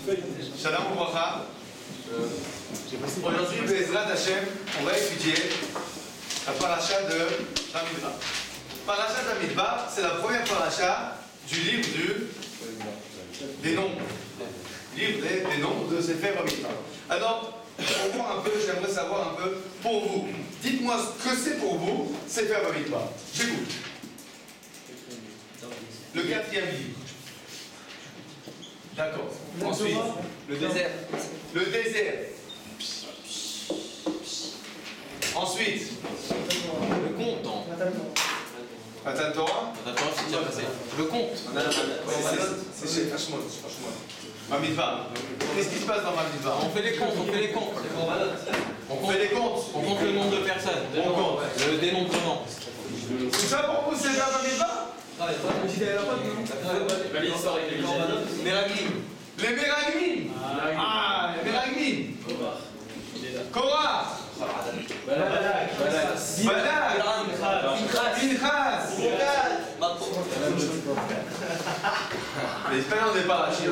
Shalom Obracha. Aujourd'hui, Bezrat Hashem, on va étudier la paracha de Bamidbar. Paracha de Bamidbar, c'est la première paracha du livre des nombres. Livre des nombres de Sefer Bamidbar. Alors, on voit un peu, j'aimerais savoir un peu pour vous. Dites-moi ce que c'est pour vous, Sefer Bamidbar. J'écoute. Le quatrième livre. D'accord. Ensuite, le désert. Le désert. Ensuite, le compte. Matan Torah. Matan Torah, c'est déjà passé. Le compte. C'est franchement. Bamidbar. Qu'est-ce qui se passe dans Bamidbar? On fait les comptes, on fait les comptes. On fait les comptes. On compte le nombre de personnes. On compte. Le dénombrement. C'est ça pour vous, c'est faire Bamidbar? Les raglim. Les Meraglim. Ah, les Meraglim. Korah. Balak. Pinchas. Mais espérons on n'est pas Rachid.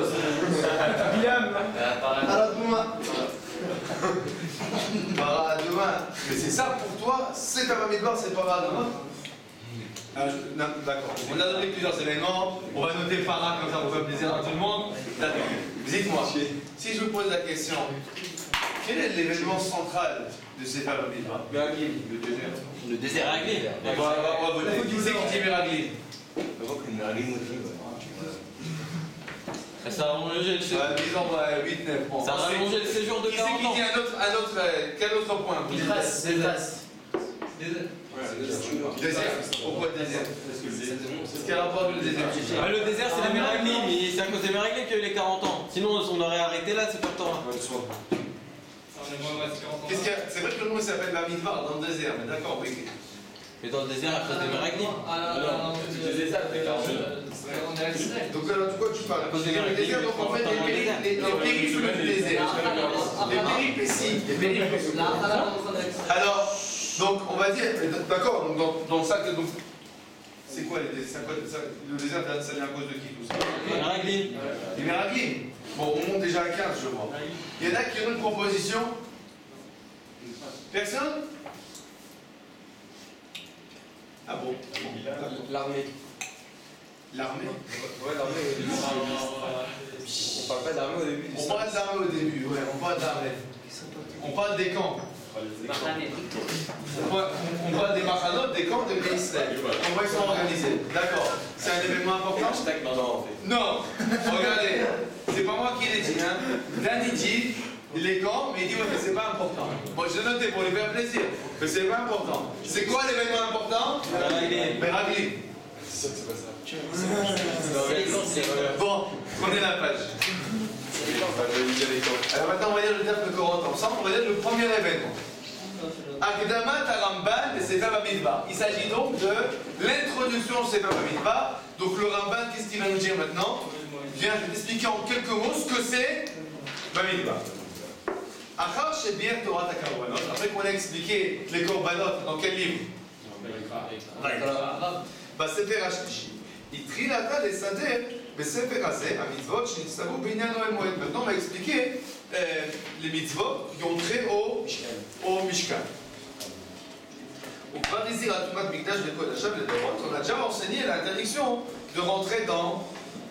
Bilam. Paraduma. Mais c'est ça pour toi, c'est ta Bamidbar, c'est Paraduma. D'accord. On a donné plusieurs éléments. On va noter Farah comme ça pour faire plaisir à tout le monde. D'accord. Dites-moi, si je vous pose la question, quel est l'événement central de Sefer Bamidbar? Le désert. Le désert Raglim. On va voter. Qui c'est qui dit Meraglim? Ça a rallongé le séjour. Disons 8-9. Ça a rallongé le séjour de 40 ans. Qui c'est qui dit quel autre point? Désert. Pourquoi désert? Parce qu'elle rapporte le désert. Le désert, c'est les Meraglim. C'est à cause des Meraglim qu'il y a eu les 40 ans. Sinon, on aurait arrêté là, c'est pas le temps. C'est vrai que le nom s'appelle Bamidbar dans le désert, mais d'accord, oui. Mais dans le désert, à cause des Meraglim. Donc alors de quoi tu parles? À cause des le Meraglim. désert, donc en fait les périples du désert. Les péripéties. Alors, donc on va dire, d'accord, dans ça, donc c'est quoi le désert? Le désert, ça vient à cause de qui tout ça? Les Meraglim. Les Meraglim. Bon, on monte déjà à 15, je vois. Il y en a qui ont une proposition? Personne? Ah bon? L'armée. L'armée? Ouais, l'armée. On parle pas de l'armée au début. On parle de l'armée au début, ouais, on parle de l'armée. On parle des camps. On parle des machanot, des camps de l'Israël. Comment ils sont organisés. D'accord. C'est un événement important? Non. Regardez, c'est pas moi qui l'ai dit, hein. Dan il dit les camps, mais il dit ouais, mais c'est pas important. Moi je l'ai noté pour lui faire plaisir, mais c'est pas important. C'est quoi l'événement important? Meraglim. C'est sûr que c'est pas ça. Bon, prenez la page. Alors maintenant on va lire le terme de Korot ensemble, on va lire le premier événement. Akdamat Ramban et Sefer Bamidbar. Il s'agit donc de l'introduction au Sefer Bamidbar. Donc le Ramban, qu'est-ce qu'il va nous dire maintenant? Il vient expliquer en quelques mots ce que c'est Bamidbar. Achar Shebier Torah HaKorbanot, après qu'on a expliqué les Korbanot, dans quel livre? Sefer HaShlishi. Itrilata Lesader Besefer Hazeh, HaMitzvot Shenitztavu B'inyan Ohel Moed. Maintenant on va expliquer les mitzvot qui ont trait au Mishkan. On a déjà enseigné l'interdiction de rentrer dans,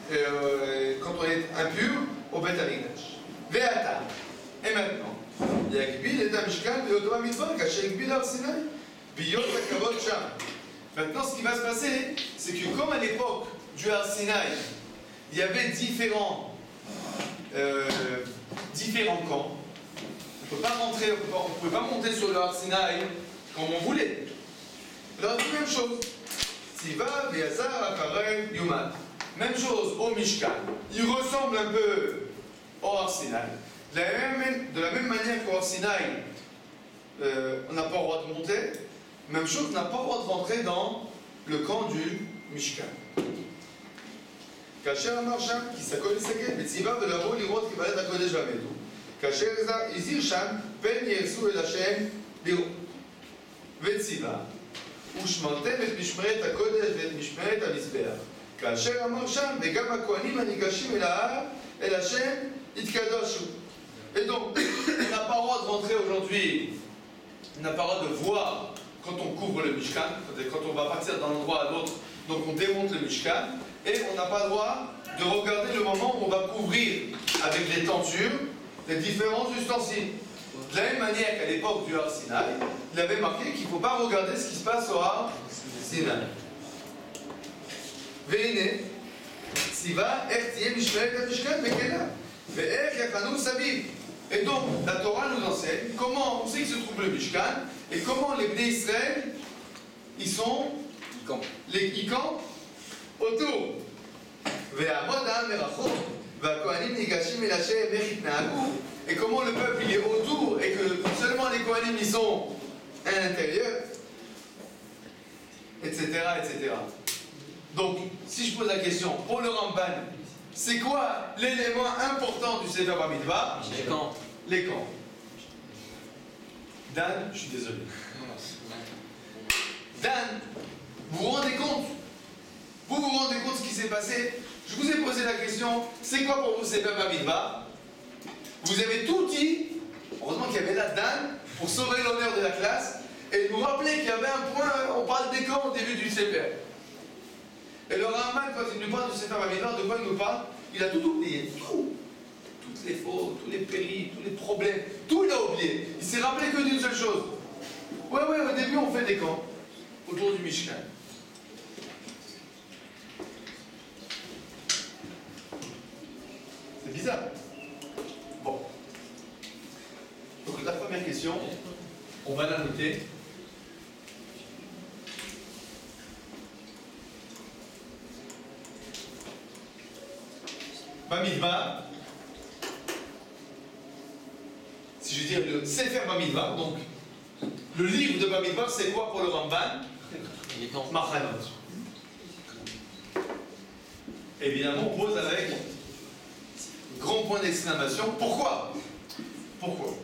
quand on est impur, au Beth Amikdash. Ve'ata. Et maintenant, Yagbil et Mishkan Ve'odoma Mitzvot Kacher Yagbil Har Sinai Biyot HaKavod Sham. Maintenant, ce qui va se passer, c'est que comme à l'époque du Har Sinai, il y avait différents camps, on ne pouvait pas monter sur le Har Sinai comme on voulait. Alors, c'est la même chose. Tziva, Be'azar, Akarem, Yomad. Même chose au Mishkan. Il ressemble un peu au Har Sinai. De la même manière qu'au Har Sinai, on n'a pas le droit de monter. Même chose, on n'a pas le droit de rentrer dans le camp du Mishkan. Kacher Amar Sham, qui s'accorde Sekel, Betziva, Velavo, Lirot, qui va être à Kodesh Vamedu. Kacher Izir Sham, Pen Yersu El Hashem, Lirot. Betziva. Ushmartem et Mishmeret HaKodesh et Mishmeret HaMizbeach. כאשר אמר שם, וגם הכהנים הניגשים אל ההר, אל השם, יתקדשו. Et donc, on n'a pas le droit de rentrer aujourd'hui, on n'a pas le droit de voir quand on couvre le Mishkan, quand on va partir d'un endroit à l'autre, donc on démonte le Mishkan, et on n'a pas le droit de regarder le moment où on va couvrir avec les tentures les différents ustensiles. De la même manière qu'à l'époque du Har Sinaï, il avait marqué qu'il ne faut pas regarder ce qui se passe au Har Sinaï. Veine, Siva, Ertie, Mishmeret, Mishkan, Mekela, Ve'er, Yakhanou, Sabiv. Et donc, la Torah nous enseigne comment, on sait que se trouve le Mishkan, et comment les Bnei Israël, ils sont, ils campent autour. Et comment le peuple il est autour, et que seulement les Kohanim ils sont à l'intérieur, etc., etc. Donc, si je pose la question, pour le Ramban, c'est quoi l'élément important du Sefer Bamidbar? Les camps. Les camps. Dan, je suis désolé. Dan, vous vous rendez compte? Vous vous rendez compte ce qui s'est passé? Je vous ai posé la question, c'est quoi pour vous Sefer Bamidbar? Vous avez tout dit, heureusement qu'il y avait là Dan, pour sauver l'honneur de la classe, et nous rappeler qu'il y avait un point, on parle des camps au début du Sefer. Et le Rambam, quand il nous parle du Sefer Bamidbar, de quoi il nous parle? Il a tout oublié, tout. Toutes les fautes, tous les périls, tous les problèmes, tout il a oublié. Il s'est rappelé que d'une seule chose. Ouais, au début on fait des camps, autour du Mishkan. C'est bizarre. Bon. Donc la première question, on va la noter. Bamidbar, si je dis le Sefer Bamidbar, donc le livre de Bamidbar, c'est quoi pour le Ramban? Machanot. Évidemment, on pose avec grand point d'exclamation. Pourquoi? Pourquoi?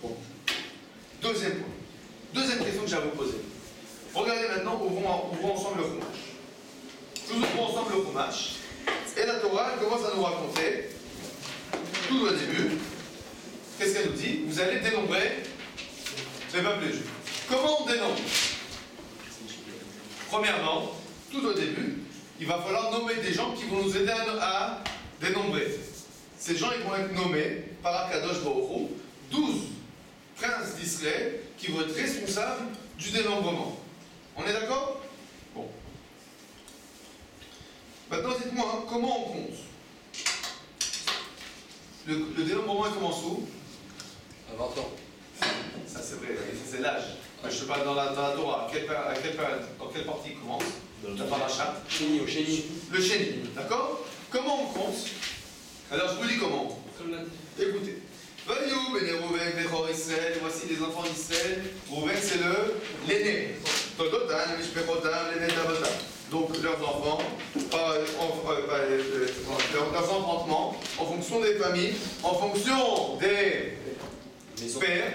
Bon. Deuxième point. Deuxième question que j'ai à vous poser. Regardez maintenant, ouvrons ensemble le Chumash. Nous ouvrons ensemble le Chumash. Et la Torah, elle commence à nous raconter, tout au début, qu'est-ce qu'elle nous dit? Vous allez dénombrer les peuples juifs. Comment on dénombre? Premièrement, tout au début, il va falloir nommer des gens qui vont nous aider à dénombrer. Ces gens, ils vont être nommés par Akadosh Baruch Hu, 12 princes d'Israël qui vont être responsables du dénombrement. On est d'accord? Bon. Maintenant, dites-moi, comment on compte? Le dénombrement, il commence où? À 20 ans. Ça, c'est vrai, c'est l'âge. Je te parle dans la Torah. Dans quelle partie il commence? La paracha. Chéni, au chéni. Le chéni, d'accord? Comment on compte? Alors, je vous dis comment. Écoutez. Vayou, Bene Rouven, Bechor Israël, voici les enfants d'Israël. Rouven, c'est l'aîné. Todotan, Mishpechotam, les Netabotam. Donc leurs enfants, leurs enfantements, en fonction des familles, en fonction des pères.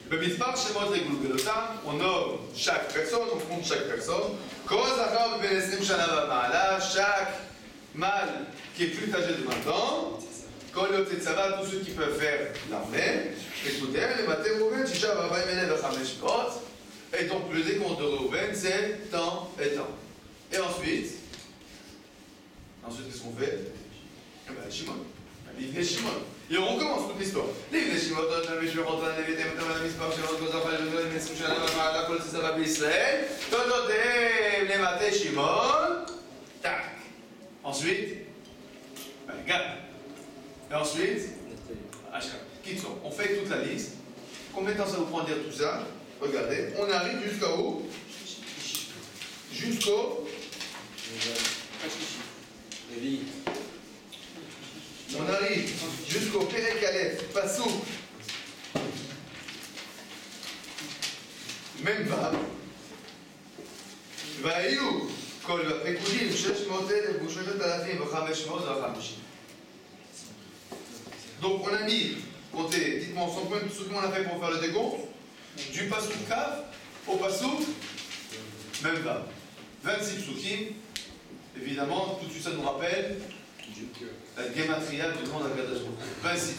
Le Bamidbar, Shemot Regul Gelotam, on nomme chaque personne, on compte chaque personne. Kozachar Ben Esrim Shana Ma'ala, chaque mâle qui est plus âgé de 20 ans. Kol Yotzei Tzava, tous ceux qui peuvent faire l'armée. Écoutez, les Maté Rouven, Shisha Vavaim Elef Chamesh Mot. Et donc le décompte de Rouven, c'est tant et tant. Et ensuite, qu'est-ce qu'on fait? Eh bien, Shimon. L'Ivné Shimon. Et on recommence toute l'histoire. L'Ivné Shimon, les Shmirotan, les Vétem, les Mispar, Shimon, Kozafal, les Messim, Shana, la Kol Tzava, Israël. Todotem, les Maté Shimon. Tac. Ensuite, Gad. Et ensuite, Ashkan. Kitson. On fait toute la liste. Combien de temps ça vous prend à dire tout ça? Regardez, on arrive jusqu'à où? Jusqu'au. On arrive jusqu'au Perek Aleph, Passouk. Même va. והיו כל הפקודים 600,000 ו-3,000 ו-500 ו-50. Donc on a mis, comptez, dites-moi en 100 points tout ce qu'on a fait pour faire le décompte. Du Passouk Kav au Passouk, même va. 26 psukim, Évidemment, tout de suite ça nous rappelle la gematria du nom d'Akadosh Baruch Hu. 26.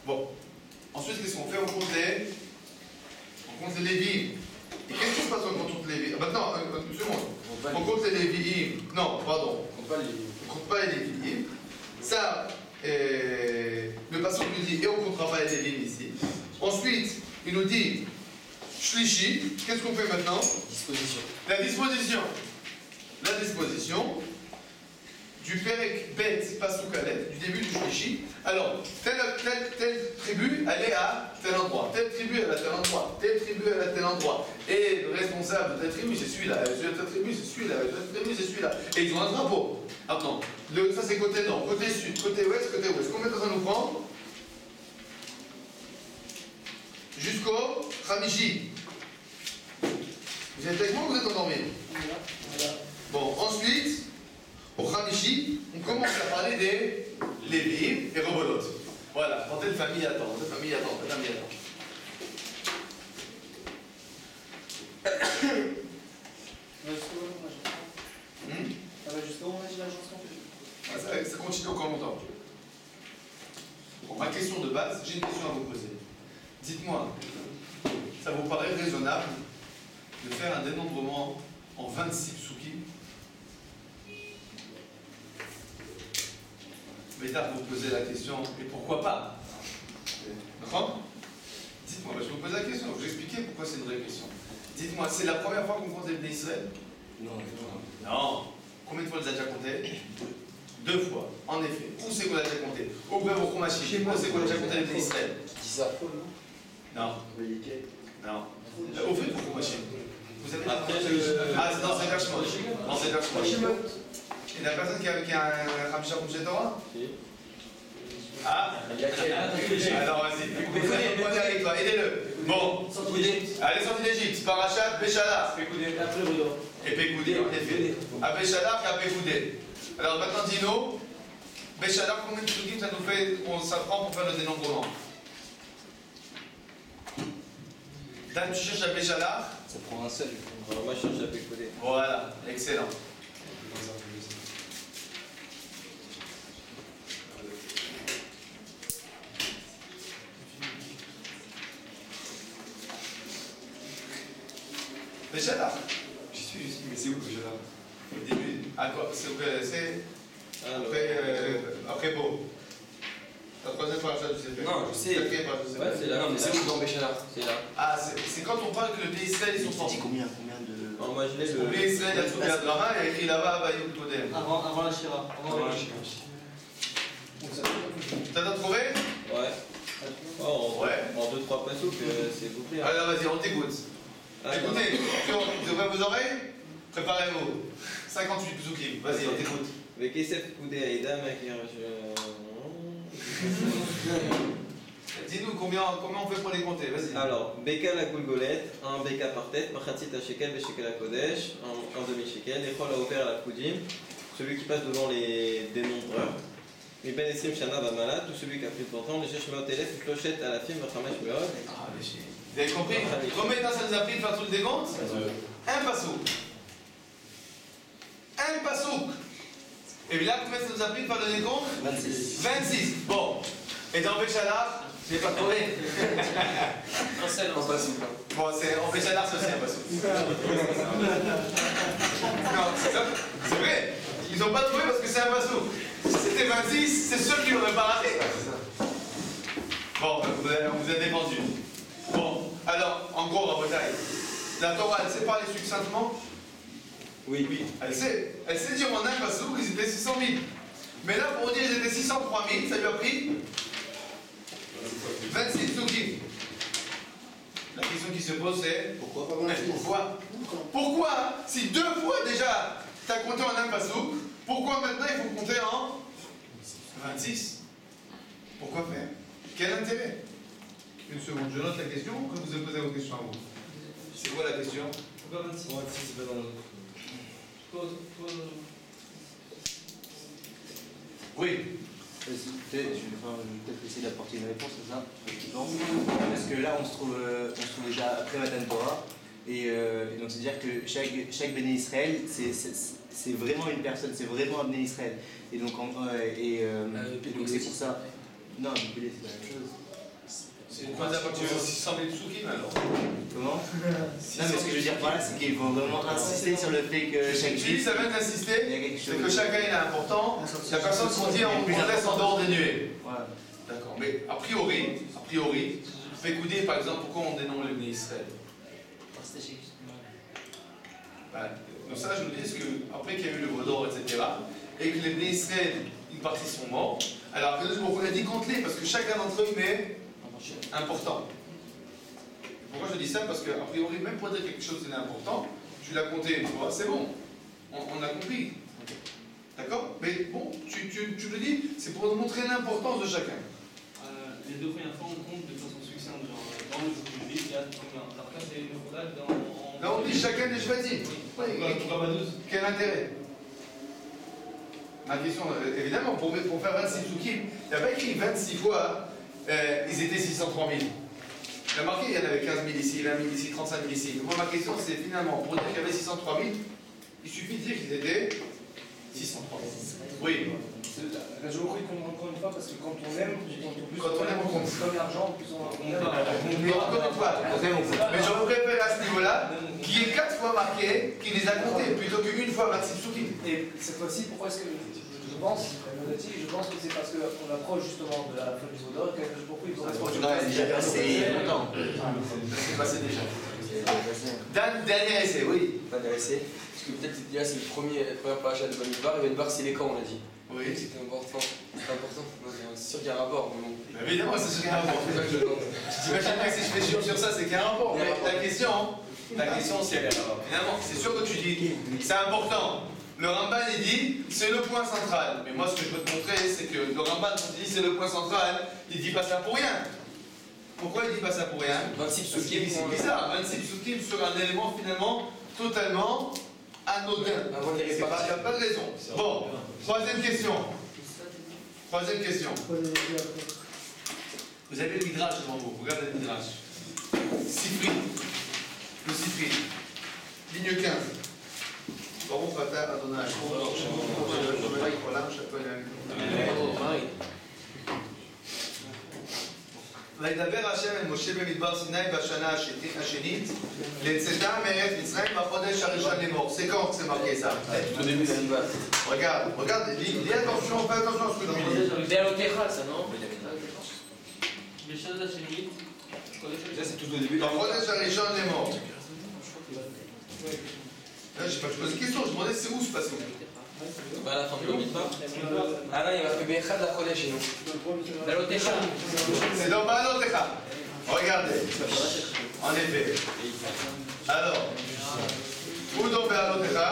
Bon. Ensuite, qu'est-ce qu'on fait? On compte les Lévi'im. Et qu'est-ce qui se passe quand on compte les Lévi'im? Maintenant, une seconde. On compte les Lévi'im. Non, pardon. On compte pas les Lévi'im. Ça, le passage nous dit, et on ne comptera pas les Lévi'im ici. Ensuite, il nous dit, Shlishi. Qu'est-ce qu'on fait maintenant? Disposition. La disposition. La disposition du Perek Bet Pasuk Aleph, du début du Shlishi. Alors, telle tribu, elle est à tel endroit. Telle tribu, elle est à tel endroit. Telle tribu, elle est à tel endroit. Et le responsable de telle tribu, c'est celui-là. Celui de telle tribu, c'est celui-là. Telle tribu, c'est celui-là. Et ils ont un drapeau. Maintenant, ça c'est côté nord, côté sud, côté ouest, côté ouest. Combien de temps ça nous prend? Jusqu'au Khamishi. Vous êtes avec moi ou vous êtes endormis? Bon, ensuite, au Khamishi, on commence à parler des Lévi'im et Rebolot. Voilà, quand telle famille attend, telle famille attend, telle famille attend. Ça continue encore longtemps. Bon, ma question de base, j'ai une question à vous poser. Dites-moi, ça vous paraît raisonnable de faire un dénombrement en 26 psukim? Bétard, vous posez la question, et pourquoi pas? D'accord? Dites-moi, je vous pose la question, je vais vous expliquer pourquoi c'est une vraie question. Dites-moi, c'est la première fois qu'on compte les Bnei Israël? Non. Non. Combien de fois on les a déjà comptés? 2 fois, en effet. Où c'est qu'on a déjà compté? Au Bref au Chumashi. Où c'est qu'on a déjà compté les Bnei Israël? Non. Non. Au fait, au Chumashi. Vous avez Après Ah, c'est dans Seder Shemot. Dans Seder Shemot. Il y a personne qui a un Khamisha Khumshe Torah? Ah? Alors vas-y. Prenez avec toi, aidez-le. Bon. Allez, sortez d'Égypte. Parachat, Béchalach. Et Pécoudé, en effet. À Béchalach et à Pécoudé. Alors maintenant, dis-nous, Béchalach, combien de psukim ça nous fait, ça prend pour faire le dénombrement? Dan, tu cherches à Béchalach? Ça prend un seul. Alors moi je cherche à Pécoudé. Voilà, excellent. Béchalach. J'y suis, mais c'est où Béchalach? Au début. À quoi? C'est après Beau. La troisième parachat du CP. Non, je sais. Quatrième parachat du CP. Ouais, c'est là. Non, mais c'est où dans Béchalach? C'est là. Ah, c'est quand on parle que le Bnei Israël ils sont forts. Combien de... Alors moi je l'ai Le Bnei Israël, il y a tout le drama, il y a écrit là-bas, Bayou Kodem. Avant la Shira. T'as trouvé? Ouais. Oh, Ouais. En 2-3 passos que c'est bouclé. Hein. Alors vas-y, on t'écoute. Ah, Écoutez, vous ouvrez vos oreilles? Préparez-vous. 58 psukim, vas-y, on t'écoute. Vekesef Koudé Aïda, mec. Dis-nous combien on fait pour les compter, vas-y. Alors, Beka la Goulgolette, un Beka par tête, Machatzit à Shekel, Beshekel à Kodesh, un demi-Shekel, Echol à Oper à la Koudim, celui qui passe devant les dénombreurs. Mais Ben Esrim Shana va malade, tout celui qui a plus de 20 ans, les Sheshmeot Elef, Clochette à la film, Vachamesh Meod. Ah, mais vous avez compris? Combien de temps ça nous a pris de faire tout le décompte? Un passouk. Un passouk. Et là, combien ça nous a pris de faire le décompte? 26. 26. Bon. Et dans Béchalach, j'ai pas trouvé. Un seul. Bon, c'est en Béchalach, c'est aussi un passouk. Non, c'est vrai. Ils n'ont pas trouvé parce que c'est un passouk. Si c'était 26, c'est sûr qu'ils n'auraient pas raté. Bon, on vous a défendu. Bon, alors, en gros, Rabotai, la Torah, elle sait parler succinctement? Oui. Elle sait dire en un passouk qu'ils étaient 600 000. Mais là, pour dire qu'ils étaient 603 000, ça lui a pris 26 psukim. La question qui se pose, c'est Pourquoi pas mais pourquoi, si 2 fois déjà tu as compté en un passouk, pourquoi maintenant il faut compter en 26? Pourquoi faire? Quel intérêt? Une seconde, je note la question, que vous avez posé votre question à vous. C'est quoi la question? Pourquoi 26? c'est pas dans le... Oui. Je vais peut-être essayer d'apporter une réponse à ça, je pense. Parce que là, on se trouve déjà après Matan Torah. Et donc, c'est-à-dire que chaque Béné Israël, c'est vraiment une personne, c'est vraiment un Bnei Israël. Et donc, donc c'est pour ça. Non, Bibélé, c'est la même chose. C'est une fois tu veux 600 000 psukim alors. Comment? Non, mais ce que je veux dire par là, c'est qu'il faut vraiment insister sur le fait que chaque Juif, ça va d'insister, il y a quelque chose. c'est que chacun il est important. La personne qu'on dit on laisse en dehors des nuées. Voilà. D'accord, mais a priori, fais écouter par exemple pourquoi on dénombre les Bnei Israël. Donc ça, je me dis que après qu'il y a eu le Vaudor, etc., et que les Bnei Israël, une partie sont morts, alors que nous, on a dit compte-les, parce que chacun d'entre eux est important. Pourquoi je dis ça? Parce qu'a priori, même pour dire quelque chose d'important, tu l'as compté une fois, c'est bon, on a compris. D'accord? Mais bon, tu le dis, c'est pour nous montrer l'importance de chacun. Les deux premières fois, on compte de façon succincte, genre dans le jour du il y a combien? Après, c'est une fois dans. Là, on dit chacun des Shvatim. Pourquoi pas 12? Quel intérêt? Ma question, évidemment, pour faire 26 psukim, il n'y a pas écrit 26 fois, ils étaient 603 000. Il y a marqué, il y en avait 15 000 ici, 20 000 ici, 35 000 ici. Donc, moi, ma question, c'est finalement, pour dire qu'il y avait 603 000, il suffit de dire qu'ils étaient 603 000. Oui. La géométrie compte encore une fois parce que quand on aime, on compte plus. Quand on aime, on compte. C'est comme l'argent, plus on Mais encore une fois, mais je vous préfère à ce niveau-là, qu'il y ait 4 fois marqué, qu'il les a comptés, plutôt qu'une fois 26 psukim. Et cette fois-ci, pourquoi est-ce que je pense, je pense que c'est parce qu'on approche justement de la fin du Vaudor et que pourquoi ils vont approcher. Non, elle est déjà passée longtemps. C'est passé déjà. Dernier essai, oui. Dernier essai. Parce que peut-être là c'est la première paracha de Bamidbar, et Bamidbar c'est les camps, on a dit. Oui. C'était important. C'est important. C'est sûr qu'il y a un rapport, mais bon. Évidemment, c'est sûr qu'il y a un rapport. C'est ça que je demande. T'imagines bien que si je fais sur ça, c'est qu'il y a un rapport. Mais ta question, c'est finalement, c'est sûr que tu dis, c'est important. Le Ramban, il dit, c'est le point central. Mais moi, ce que je veux te montrer, c'est que le Ramban, quand il dit c'est le point central, il dit pas ça pour rien. Pourquoi il dit pas ça pour rien? 26 Parce qu'il dit, c'est bizarre, 26 psukim sur un élément finalement totalement anodin. Il n'y a pas de raison. Bon, troisième question. Vous avez le Midrash devant vous, regardez le Midrash. Sifri, le Sifri, ligne 15. Baruch atah Adonai. וידבר השם אל משה במדבר סיני בשנה השנית לצאתם מארץ מצרים בחודש הראשון לאמור. C'est quand que c'est marqué ça? Au début de Bamidbar. Regarde, dis attention, fais attention à ce que je dis. Béalotécha, ça non? Béchaz Hachémit. Ça c'est tout au début. בחודש הראשון לאמור. Là, je pose une question, je demandais c'est où ce passage? Pas à la fin de Bamidbar. Ah non, il y a marqué Bechad la Chodesh chez nous. Béalotécha. C'est dans Baalotecha. Regardez. En effet. Alors, où dans Baalotecha?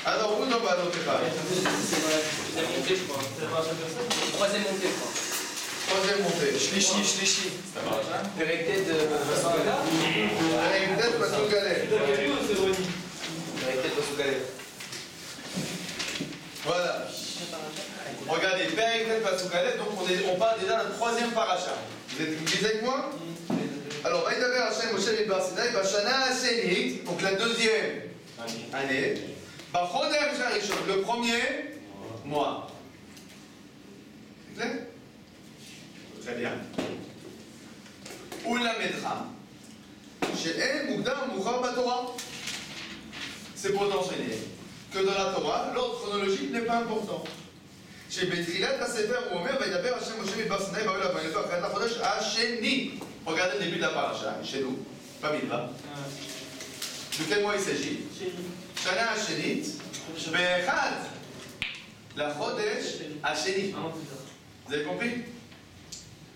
Alors, où dans Baalotecha? C'est monté, je crois. Troisième montée, je crois. Troisième montée. Shlishi. Perek de Basoukalef. Avec peut-être Basoukalef. Perek de Basoukalef. Voilà. Regardez, Perek Basoukalef, donc on parle déjà d'un troisième paracha. Vous êtes avec moi? Alors, Vaïdaber Hashem Moshe Midbar Sinai, Bashana Hasenit, donc la deuxième année, Bachoder Harishon, le premier mois. C'est clair? Très bien. Où la mettra? Chez El Moukdam Mouchar Batorah. C'est pour t'enseigner que dans la Torah, l'ordre chronologique n'est pas important. Chez Betrilat HaSefer, où Omer Vaïdaber Hashem Moshe Midbar Sinai, Baola Baola Baola Chodesh Hasheni. Regardez le début de la paracha, chez nous, pas Midbar. De quel mois il s'agit? Shana Hashenit, Be'echad, la Chodesh Hasheni. Vous avez compris?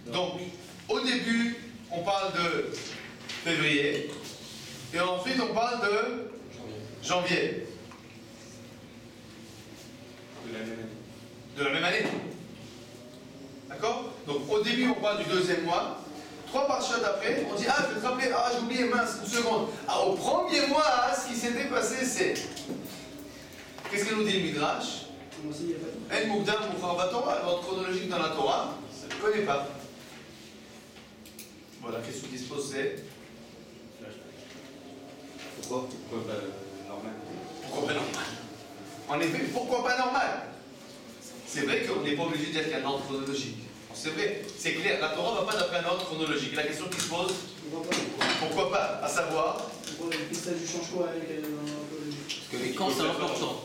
Donc, au début, on parle de février, et ensuite on parle de janvier. De la même année. D'accord? Donc, au début, on parle du deuxième mois. 3 parachutes après, on dit, ah, je vais te rappeler, ah, j'ai oublié, mince, une seconde. Ah, au premier mois, ce qui s'était passé, c'est... Qu'est-ce que nous dit le Midrash? El Moukdam Mouchar Batorah, l'ordre chronologique dans la Torah, je ne connais pas. Voilà, la question qui se pose c'est Pourquoi pas normal? pourquoi pas normal? En effet, pourquoi pas normal? C'est vrai qu'on n'est pas obligé de dire qu'il y a un ordre chronologique. C'est vrai, c'est clair, la Torah ne va pas d'après un ordre chronologique. La question qui se pose, pourquoi pas? À savoir, Pourquoi le pistage du change-quoi avec Parce que les camps, c'est important.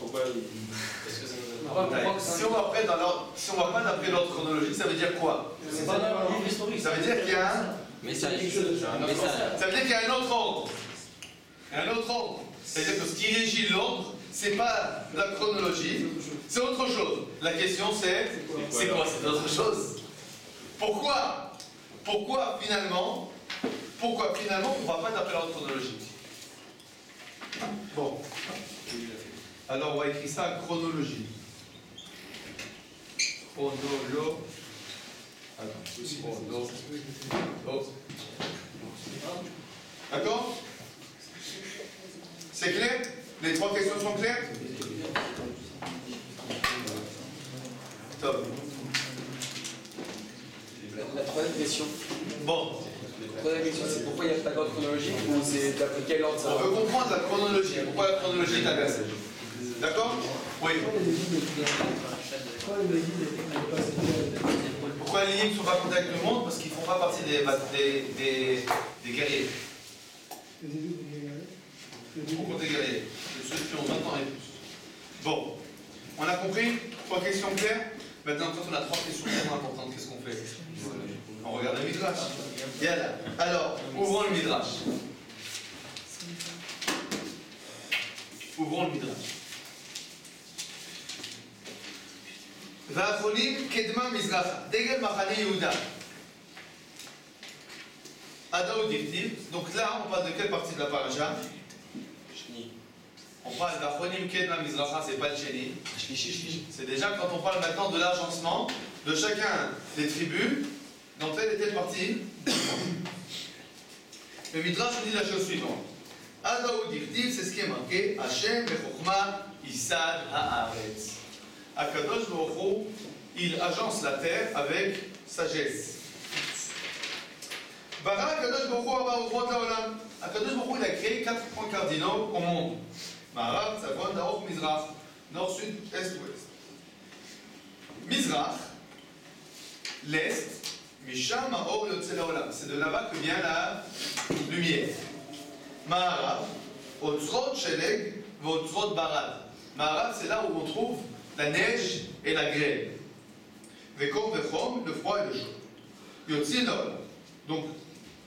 si on va pas d'après l'ordre chronologique, ça veut dire quoi? C'est pas dans le livre historique. Ça veut dire qu'il y a un... Message. Ça veut dire qu'il y a un autre ordre. Un autre ordre. C'est-à-dire que ce qui régit l'ordre, c'est pas la chronologie, c'est autre chose. La question c'est quoi cette autre chose? Pourquoi finalement on ne va pas d'après l'ordre chronologique? Bon. Alors on va écrire ça en chronologie. D'accord? C'est clair? Les trois questions sont claires? Top. La troisième question. Bon, La troisième question, c'est pourquoi il n'y a pas d'ordre chronologique ou c'est d'après quel ordre ça on va? veut comprendre la chronologie. Pourquoi la chronologie est inversée? D'accord? Oui. Pourquoi les lignes ne sont pas comptées avec le monde? Parce qu'ils ne font pas partie des guerriers. Il faut compter guerriers. Ceux qui ont 20 ans et plus. Bon. On a compris? Trois questions claires? Maintenant, quand on a trois questions tellement importantes, qu'est-ce qu'on fait? On regarde le Midrash. Yalla. Alors, ouvrons le Midrash. Ouvrons le Midrash. Va'achonim kedma mizracha. Degel machane Yehuda. Adaou dirtiv. Donc là, on parle de quelle partie de la paracha? On parle d'Achonim kedma mizracha, c'est pas le chéni. C'est déjà quand on parle maintenant de l'agencement de chacun des tribus dans telle et telle partie. Le Midrash nous dit la chose suivante. Adaou dirtiv, c'est ce qui est marqué. Hashem bechokma isad haaretz. Akadosh Baruch Hu, il agence la terre avec sagesse. Bara Akadosh Baruch Hu arba u'chot la'olam. Akadosh Baruch Hu, il a créé 4 points cardinaux au monde. Ma'arav, Tzavon, Darok, Mizrach. Nord, Sud, Est, Ouest. Mizrach, l'Est, Misham, Ma'or, Yotze la'olam. C'est de là-bas que vient la lumière. Ma'arav, Otzrot, Sheleg, Votzrot, Barad. Ma'arav, c'est là où on trouve la neige et la grêle. Vekom, Vechom, le froid et le chaud. Yotze la'olam. Donc,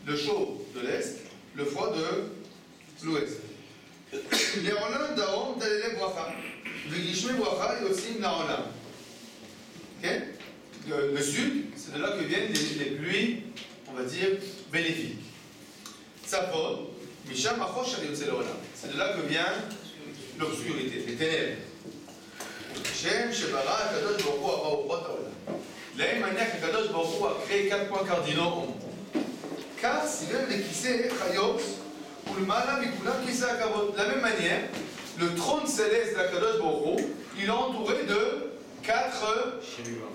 le chaud de l'Est, le froid de l'Ouest. Le'olam da'om dalele bracha. V'gishme bracha yotzim la'olam. Ok? Le sud, c'est de là que viennent les pluies, on va dire, bénéfiques. Tzapon, misham achosh al yotze la'olam. C'est de là que vient l'obscurité, les ténèbres. Shem shebara akadosh baruch hu arba u'chot ha'olam. De la même manière qu'Akadosh Baruch Hu a créé 4 points cardinaux au monde. Car si même les kissé chayot ou le mala mikulam kissé akavot. De la même manière, le trône céleste d'Akadosh Baruch Hu, il est entouré de 4 chérubins.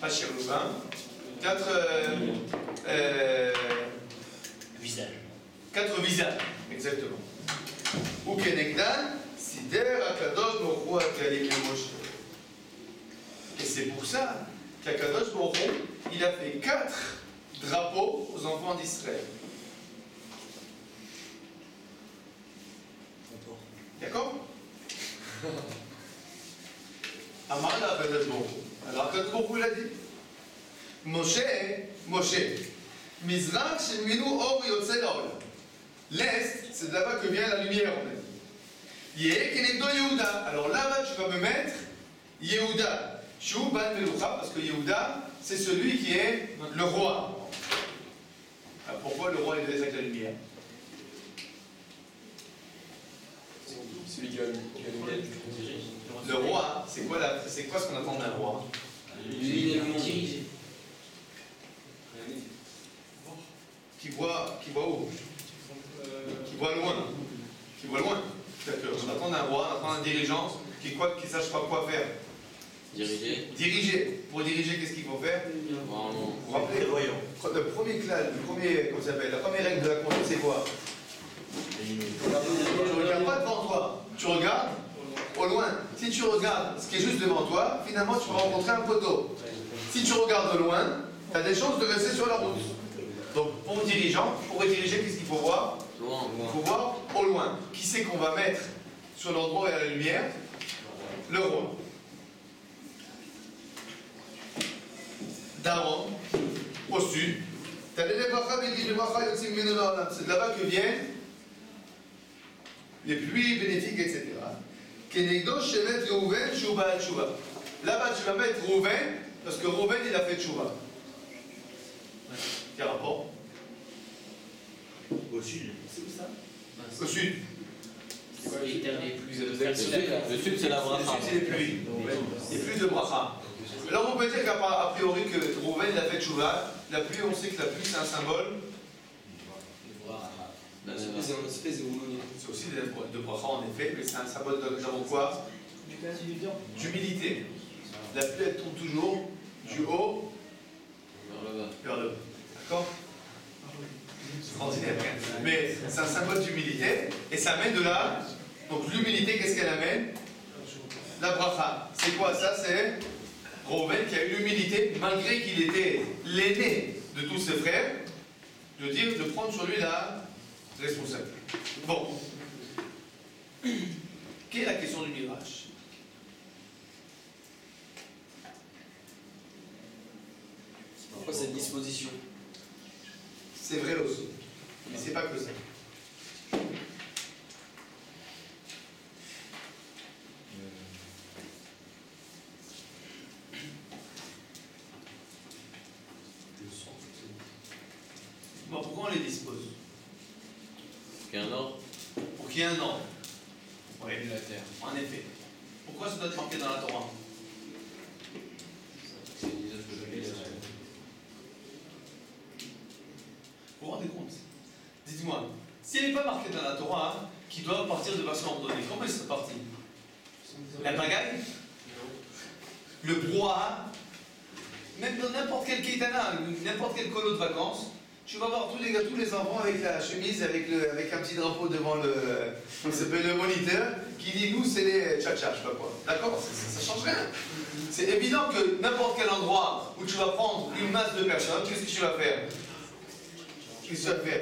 Pas chérubins, 4 Visage. 4 visages, exactement. Ou kenegdan sider Akadosh Baruch Hu akalim Moshe. Et c'est pour ça qu'Akadosh Baruch Hu, il a fait 4 drapeaux aux enfants d'Israël. D'accord? Amar la Akadosh Baruch Hu. Alors Akadosh Baruch Hu l'a dit. Moshe, Mizrach sheminu or yotze la'olam. L'Est, c'est de là-bas que vient la lumière, on a dit. Yeh kenegdo Yehuda. Alors là-bas, tu vas me mettre Yehuda. Shu ban melucha, parce que Yehuda, c'est celui qui est le roi. Alors pourquoi le roi est avec la lumière? Celui qui va nous aider. Le roi, c'est quoi ce qu'on attend d'un roi? Qui voit où? Qui voit loin. Qui voit loin. C'est-à-dire qu'on attend d'un roi, on attend d'un dirigeant qui sache pas quoi faire. Diriger. Diriger. Pour diriger, qu'est-ce qu'il faut faire? Vraiment. Vous vous rappelez? La première règle de la conduite, c'est quoi? Tu ne regardes pas devant toi, tu regardes au loin. Si tu regardes ce qui est juste devant toi, finalement tu vas rencontrer un poteau. Si tu regardes au loin, tu as des chances de rester sur la route. Donc pour dirigeant, pour diriger, qu'est-ce qu'il faut voir? Loin. Il faut voir au loin. Qui c'est qu'on va mettre sur l'endroit où il y a la lumière? Le roi. Daron, au sud. C'est de là-bas que viennent les pluies bénéfiques, etc. Là-bas, tu vas mettre Rouven, parce que Rouven, il a fait Tchouva. Quel rapport? Au sud. Au sud. C'est quoi les critères les plus Le sud, c'est la Le bracha. sud, c'est les pluies. Les pluies de bracha. Alors, on peut dire qu'a priori que Rouven, il a fait Tchouva. La pluie, on sait que la pluie, c'est un symbole. C'est aussi de bracha, en effet, mais c'est un symbole de quoi? D'humilité. La pluie, elle tombe toujours du haut vers le bas. D'accord? Extraordinaire. Mais c'est un symbole d'humilité et ça amène de là. Donc l'humilité, qu'est-ce qu'elle amène? La bracha. C'est quoi ça? C'est Rouven qui a eu l'humilité, malgré qu'il était l'aîné de tous ses frères, de dire, de prendre sur lui la responsabilité. Bon. Quelle est la question du Midrash? Pourquoi cette disposition? C'est vrai aussi. Mais c'est pas que ça. Bon, pourquoi on les dispose? Qu'il y a un ordre. Pour qu'il y ait un ordre. Oui, en effet. Pourquoi ça doit être marqué dans la Torah? Vous vous rendez compte? Dites-moi, s'il n'y avait pas marqué dans la Torah qu'ils doivent partir de façon ordonnée, comment ils seraient partis? La pagaille? Le brouhaha? Même dans n'importe quel keitana, n'importe quel colo de vacances, tu vas voir tous les enfants avec la chemise, avec un petit drapeau devant le moniteur, qui dit nous c'est les tcha-tcha, je sais pas quoi. D'accord? Ça change rien. C'est évident que n'importe quel endroit où tu vas prendre une masse de personnes, qu'est-ce que tu vas faire? Qu'est-ce que tu vas faire?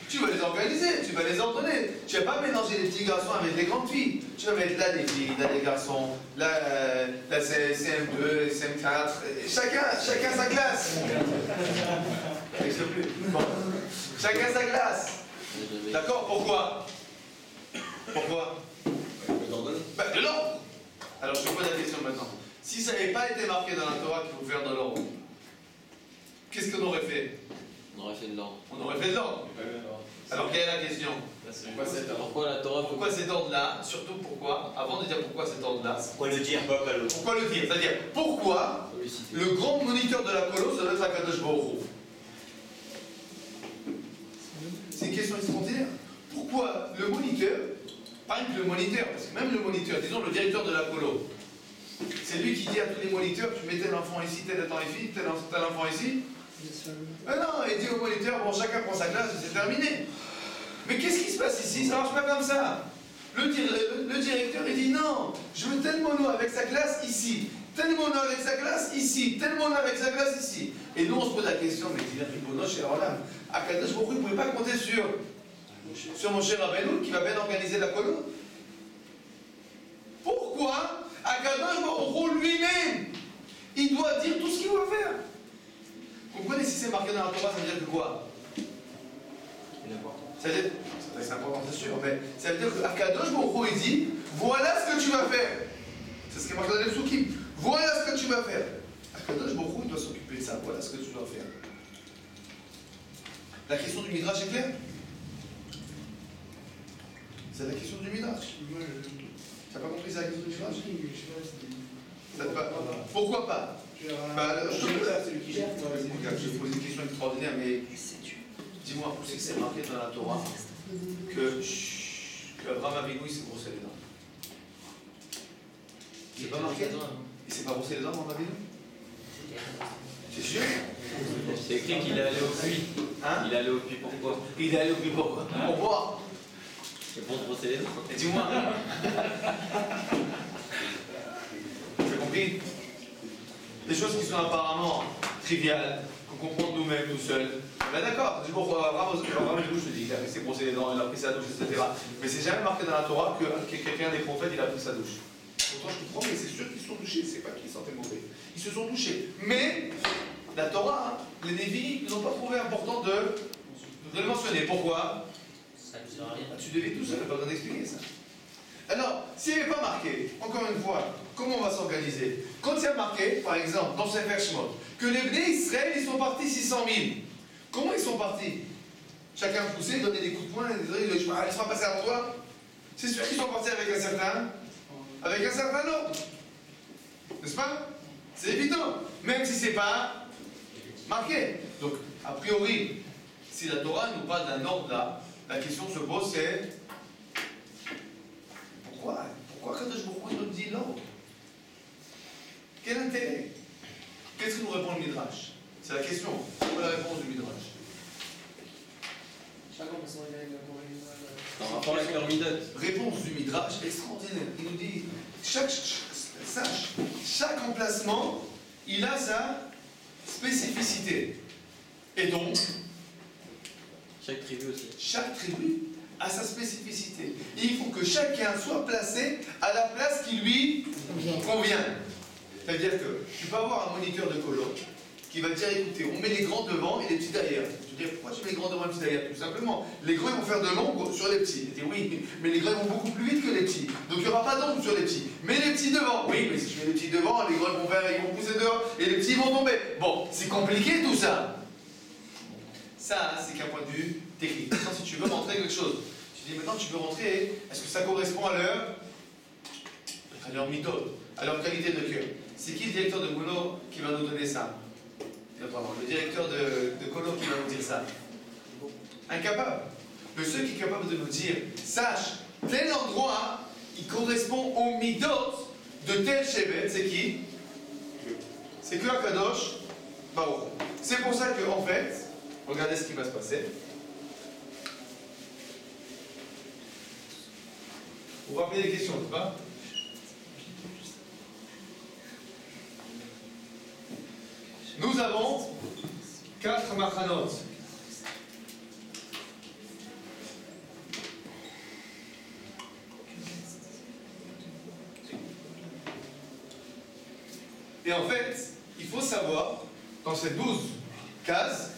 Tu vas les organiser, tu vas les ordonner. Tu vas pas mélanger les petits garçons avec les grandes filles. Tu vas mettre là des filles, là des garçons, là CM2, CM4. Chacun sa classe. Bon. Chacun sa classe. D'accord? Pourquoi? Ben, de l'ordre. Alors je vous pose la question maintenant. Si ça n'avait pas été marqué dans la Torah qu'il faut faire de l'ordre, qu'est-ce qu'on aurait fait? On aurait fait de l'ordre. On aurait fait de l'ordre. Alors quelle est la question? Pourquoi la Torah? Pourquoi cet ordre-là? Surtout pourquoi? Avant de dire pourquoi cet ordre-là. Pourquoi le dire, pas l'autre? Pourquoi le dire? C'est-à-dire pourquoi le grand moniteur de la colo, ça doit être Akadosh Baruch Hu. C'est une question extraordinaire. Pourquoi le moniteur, pas que le moniteur, parce que même le moniteur, disons le directeur de la colo, c'est lui qui dit à tous les moniteurs, tu mets tel enfant ici, tel enfant ici, tel enfant ici. Mais non, il dit au moniteur, bon, chacun prend sa classe, c'est terminé. Mais qu'est-ce qui se passe ici? Ça marche pas comme ça. Le directeur, il dit non, je veux tel mono avec sa classe ici, tel mono avec sa classe ici, tel mono avec sa classe ici. Et nous, on se pose la question, mais il a pris mono chez Roland. Akadosh Baruch Hu, vous ne pouvez pas compter sur mon cher Rabbeinu qui va bien organiser la colo. Pourquoi Akadosh Baruch Hu lui-même, il doit dire tout ce qu'il doit faire? Vous comprenez, si c'est marqué dans la Torah, ça veut dire que quoi? Ça veut dire, c'est important, c'est sûr, mais ça veut dire qu'Akadosh Baruch Hu, il dit, voilà ce que tu vas faire. C'est ce qui est marqué dans les psukim. Voilà ce que tu vas faire. Akadosh Baruch Hu, il doit s'occuper de ça. Voilà ce que tu dois faire. La question du Midrash est claire? C'est la question du Midrash. T'as pas compris, c'est la question du Midrash? Pourquoi pas? Je te pose une question extraordinaire, mais dis-moi, où c'est que c'est marqué dans la Torah que Abraham Avinu s'est brossé les dents? C'est pas marqué? Il s'est pas brossé les dents dans la ville? C'est sûr? C'est écrit qu'il est allé au puits. Hein? Il est allé au puits, pourquoi? Il est allé au puits pourquoi? Pour boire. C'est pour se brosser les dents. Et dis-moi. Tu as compris? Des choses qui sont apparemment triviales, qu'on comprend nous-mêmes, tout seuls. Ben d'accord, c'est pour Abraham, je te dis, il a pris ses brossé les dents, il a pris sa douche, etc. Mais c'est jamais marqué dans la Torah que quelqu'un des prophètes, il a pris sa douche. Pourtant, je comprends, mais c'est sûr qu'ils se sont douchés, c'est pas qu'ils sentaient mauvais. Ils se sont douchés. Mais, la Torah, hein, les Lévis, ils n'ont pas trouvé important de le mentionner. Pourquoi? Ça ne sert à rien. Tu devais tout seul, pas besoin d'expliquer ça. Alors, s'il n'y avait pas marqué, encore une fois, comment on va s'organiser? Quand il y a marqué, par exemple, dans Sefer Shemot, que les Bnei Israël, ils sont partis 600 000. Comment ils sont partis? Chacun poussait, donnait des coups de poing, ils se fera passer avant toi. C'est sûr qu'ils sont partis avec un certain ordre. N'est-ce pas? C'est évident, même si c'est pas marqué. Donc, a priori, si la Torah nous parle d'un ordre là, la question se pose, c'est pourquoi Kadosh Baruch Hu nous dit l'ordre? Quel intérêt? Qu'est-ce que nous répond le Midrash? C'est la question. C'est la réponse du Midrash. En rapport avec leur midot. Réponse du Midrash extraordinaire. Il nous dit chaque emplacement, il a sa spécificité. Et donc, Chaque tribu aussi. chaque tribu a sa spécificité. Et il faut que chacun soit placé à la place qui lui convient. C'est-à-dire que tu peux avoir un moniteur de colo qui va dire écoutez, on met les grands devant et les petits derrière. Tu dis pourquoi tu mets les grands devant et les petits derrière? Tout simplement, les grands ils vont faire de l'ombre sur les petits. Il dit oui, mais les grands ils vont beaucoup plus vite que les petits. Donc il n'y aura pas d'ombre sur les petits. Mais les petits devant, oui, mais si tu mets les petits devant, les grands ils vont pousser dehors et les petits vont tomber. Bon, c'est compliqué tout ça. Ça, c'est qu'un point de vue technique. Maintenant, si tu veux montrer quelque chose, tu dis maintenant tu veux rentrer, est-ce que ça correspond à leur méthode, à leur qualité de cœur? C'est qui le directeur de Colo qui va nous donner ça? Pardon, le directeur de Colo qui va nous dire ça? Incapable. Le seul qui est capable de nous dire, sache, tel endroit, il correspond au midot de tel chevet, c'est qui? C'est que Akadosh Baruch. C'est pour ça que, en fait, regardez ce qui va se passer. Vous vous rappelez des questions, n'est-ce pas? Nous avons 4 machanot. Et en fait, il faut savoir, dans ces 12 cases,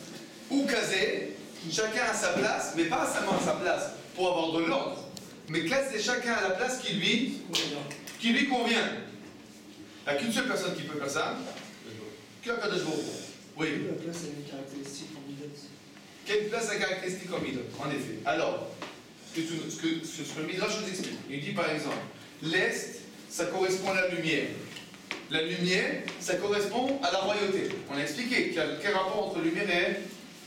où caser, chacun à sa place, mais pas seulement à sa place pour avoir de l'ordre, mais classer chacun à la place qui lui convient. Il n'y a qu'une seule personne qui peut faire ça, que Kadosh Baruch Hu. Oui. La place a une caractéristique en midot. Quelle place a caractéristique en midot? En effet. Alors, ce que le Midrash nous explique. Il dit par exemple, l'Est, ça correspond à la lumière. La lumière, ça correspond à la royauté. On a expliqué quel rapport entre lumière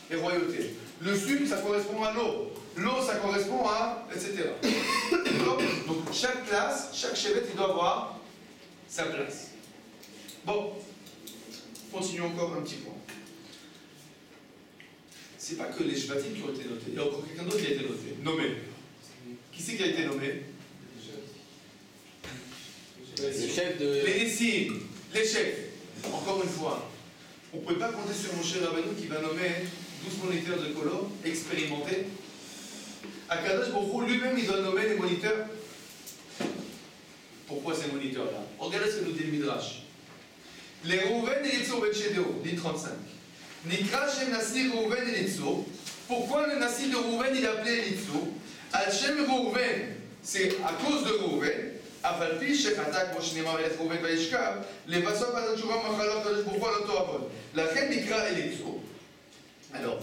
et royauté. Le Sud, ça correspond à l'eau. L'eau, ça correspond à... etc. Donc, chaque place, chaque chevet, il doit avoir sa place. Bon. Continuons encore un petit point. C'est pas que les Shvatim qui ont été notés. Il y a encore quelqu'un d'autre qui a été nommé. Qui c'est qui a été nommé? Le chef de. Les Nessim, les chefs. Encore une fois, on ne pouvait pas compter sur mon cher Rabbeinu qui va nommer 12 moniteurs de colo expérimentés. Akadosh Baruch Hu lui-même, il doit nommer les moniteurs. Pourquoi ces moniteurs-là? Regardez ce que nous dit le Midrash. Les Rouven et Litzur Betchedeo, dit 35. Nikra Shem Nassi Rouven et Litzur. Pourquoi le Nassi de Rouven il appelait Litzur? Al Shem Rouven, c'est à cause de Rouven. Afalpi Shechata, כמו שנאמר מלך ראובן וישכב, לבסוף עד התשובה מחלות הקדוש ברוך הוא על אותו עוון. לכן נקרא אליצור. Alors,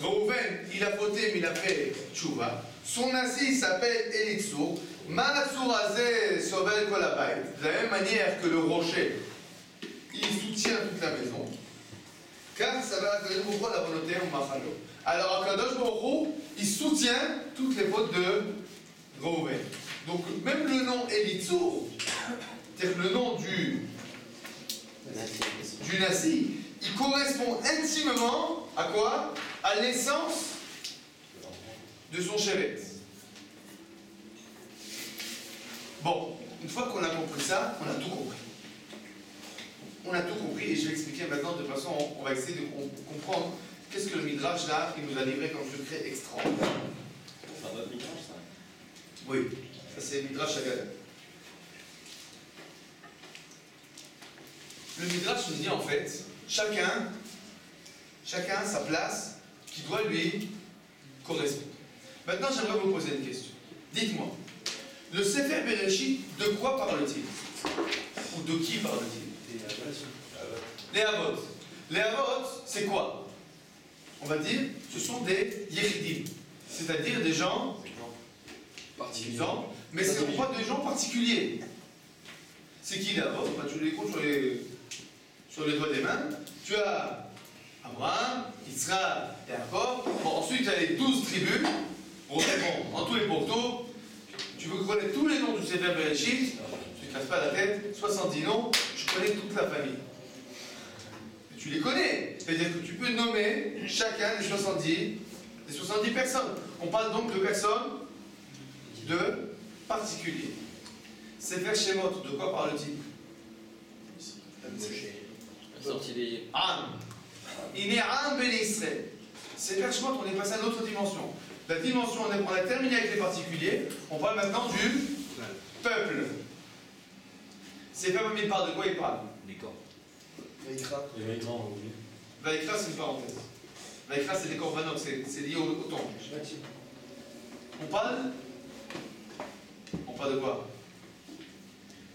Rouven, il a fauté, mais il a fait tchouva. Son Nassi s'appelle Elitzur. Ma'atzur Azeh Sovel Kol Habayit. De la même manière que le rocher, il soutient toute la maison. Car ça va Akadosh Baruch Hu la volonté en Machalo. Alors Akadosh Baruch Hu, il soutient toutes les fautes de Rouven. Donc même le nom Elitzur, c'est-à-dire le nom du Du Nassi. Il correspond intimement à quoi? À l'essence de son Shevet. Bon, une fois qu'on a compris ça, on a tout compris. On a tout compris et je vais expliquer maintenant de façon, on va essayer de comprendre qu'est-ce que le Midrash là, il nous a livré comme secret extraordinaire. C'est un autre Midrash, ça? Oui, ça c'est le Midrash Haggadah. Le Midrash nous dit en fait, chacun a sa place qui doit lui correspondre. Maintenant, j'aimerais vous poser une question. Dites-moi, le Sefer Bereshit, de quoi parle-t-il? Ou de qui parle-t-il? Les Avot. Les Avot, c'est quoi? On va dire, ce sont des Yechidim, c'est-à-dire des gens Particuliers. mais ce ne sont pas des gens particuliers. C'est qui les Avot? Tu les comptes sur les doigts des mains. Tu as Abraham, Israël et Jacob. Bon, ensuite, tu as les 12 tribus. Bon, en tout et pour tout, tu veux connaître tous les noms du Sefer Bereshit, tu ne te casses pas la tête, 70 noms, je connais toute la famille. Mais tu les connais, c'est-à-dire que tu peux nommer chacun des 70 personnes. On parle donc de personnes de particuliers. Sefer Shemot, de quoi parle-t-il? Sorti des. Am. Il est Am Ben Israël. Sefer Shemot, on est passé à une autre dimension. La dimension, on a terminé avec les particuliers, on parle maintenant du peuple. C'est pas même parle de quoi il parle? Les corps. Vaikra, c'est une parenthèse. Vaikra, c'est des korbanot, c'est lié au temple. On parle de quoi?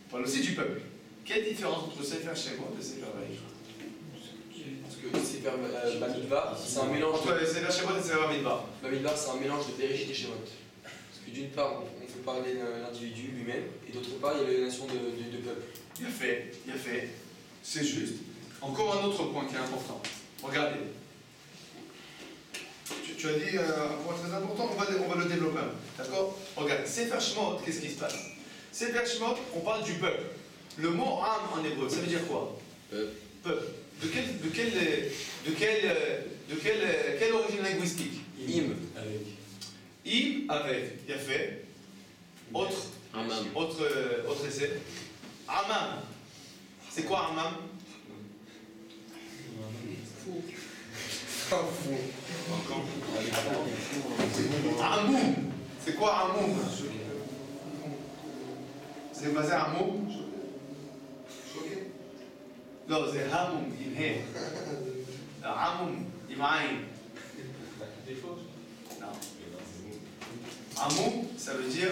On parle aussi du peuple. Quelle différence entre Sefer Shemot et Sefer Vaikra? Parce que c'est vers Bamidbar, c'est un mélange. Entre Sefer Shemot et Sefer Bamidbar. Bamidbar, c'est un mélange de Bereshit et Shemot. Parce que d'une part, on peut parler de l'individu lui-même, et d'autre part, il y a la notion de peuple. Bien fait. C'est juste. Encore un autre point qui est important. Regardez. Tu as dit un point très important, on va le développer. D'accord? Regarde, Sefer Shemot, qu'est-ce qui se passe? Sefer Shemot, on parle du peuple. Le mot Am en hébreu, ça veut dire quoi? Peuple. De quelle origine linguistique? Im. Im avec. Bien fait. Autre essai. Amam. C'est quoi Amam? Amoum. C'est quoi Amoum? C'est basé à Amoum? Non, c'est Hamoum, im He. Amoum, im Aïn. Non. Amoum, ça veut dire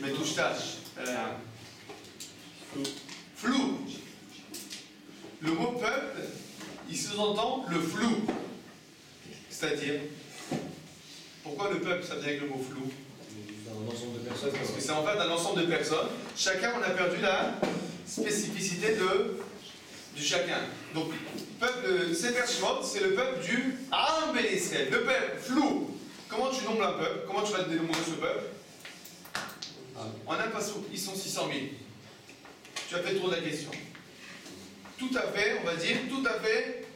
metouche-tâche. Flou. Le mot peuple, il sous-entend le flou. C'est-à-dire, pourquoi le peuple, ça vient avec le mot flou? Un ensemble de personnes. Parce que c'est en fait un ensemble de personnes. Chacun, on a perdu la spécificité du chacun. Donc, peuple, Sefer Shemot, c'est le peuple du Am Ben Israël, le peuple flou. Comment tu nombres un peuple? Comment tu vas dénombrer ce peuple? En un passou, ils sont 600 000. Tu as fait le tour de la question. Tout à fait, on va dire, tout à fait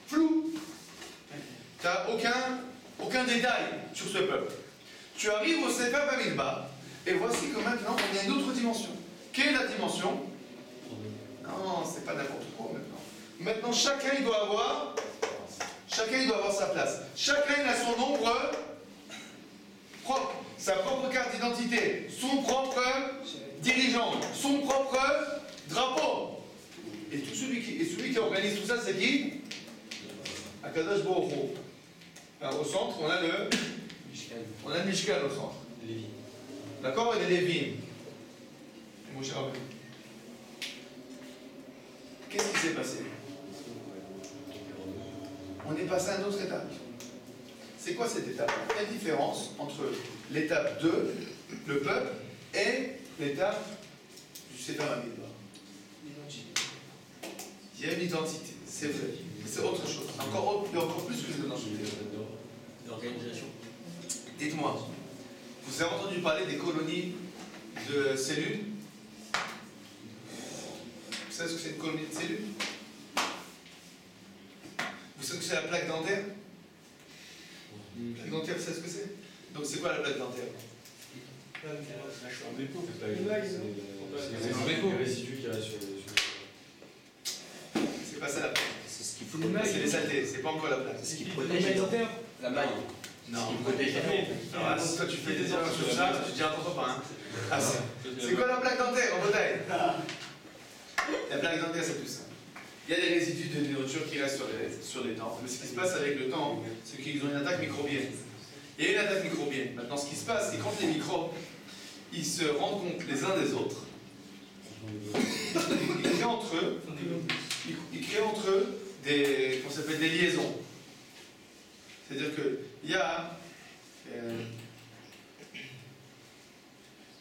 flou. Tu n'as aucun détail sur ce peuple. Tu arrives au Sefer Bamidbar, et voici que maintenant, on est à une autre dimension. Quelle est la dimension? Non, c'est pas n'importe quoi maintenant. Maintenant, chacun il doit avoir sa place. Chacun il a son nombre propre, sa propre carte d'identité, son propre dirigeant, son propre drapeau. Et celui qui organise tout ça, c'est qui? Akadosh Baruch Hu. Alors, au centre, on a le Mishkan au centre. D'accord? Et les Lévim. Moshe Rabbeinu. Qu'est-ce qui s'est passé? On est passé à une autre étape. C'est quoi cette étape? Quelle différence entre l'étape 2, le peuple, et l'étape du Sefer Bamidbar? Il y a une identité, c'est vrai. Mais c'est autre chose. Il y a encore plus que l'identité. L'organisation. Dites-moi, vous avez entendu parler des colonies de cellules? Vous savez ce que c'est une colonie de cellules? ce que c'est la plaque dentaire? La plaque dentaire, vous savez ce que c'est? Donc c'est quoi la plaque dentaire? C'est un dépôt. C'est un dépôt. Les résidus qui restent sur C'est pas ça la plaque. C'est ce qui C'est les saletés, c'est pas encore la plaque. C'est ce qui protège les dents. La maille. Non. Ce qui protège les dents. Ah, donc toi tu fais des erreurs sur ça, tu dis attention pas. Hein. Ah, c'est quoi la plaque dentaire en Bretagne? La plaque dentaire c'est tout ça. Il y a des résidus de nourriture qui restent sur les dents. Mais ce qui se passe avec le temps, c'est qu'ils ont une attaque microbienne. Il y a une attaque microbienne. Maintenant ce qui se passe, c'est quand les microbes, ils se rendent compte les uns des autres, ils créent entre eux des, qu'on s'appelle des liaisons. C'est-à-dire qu'il y a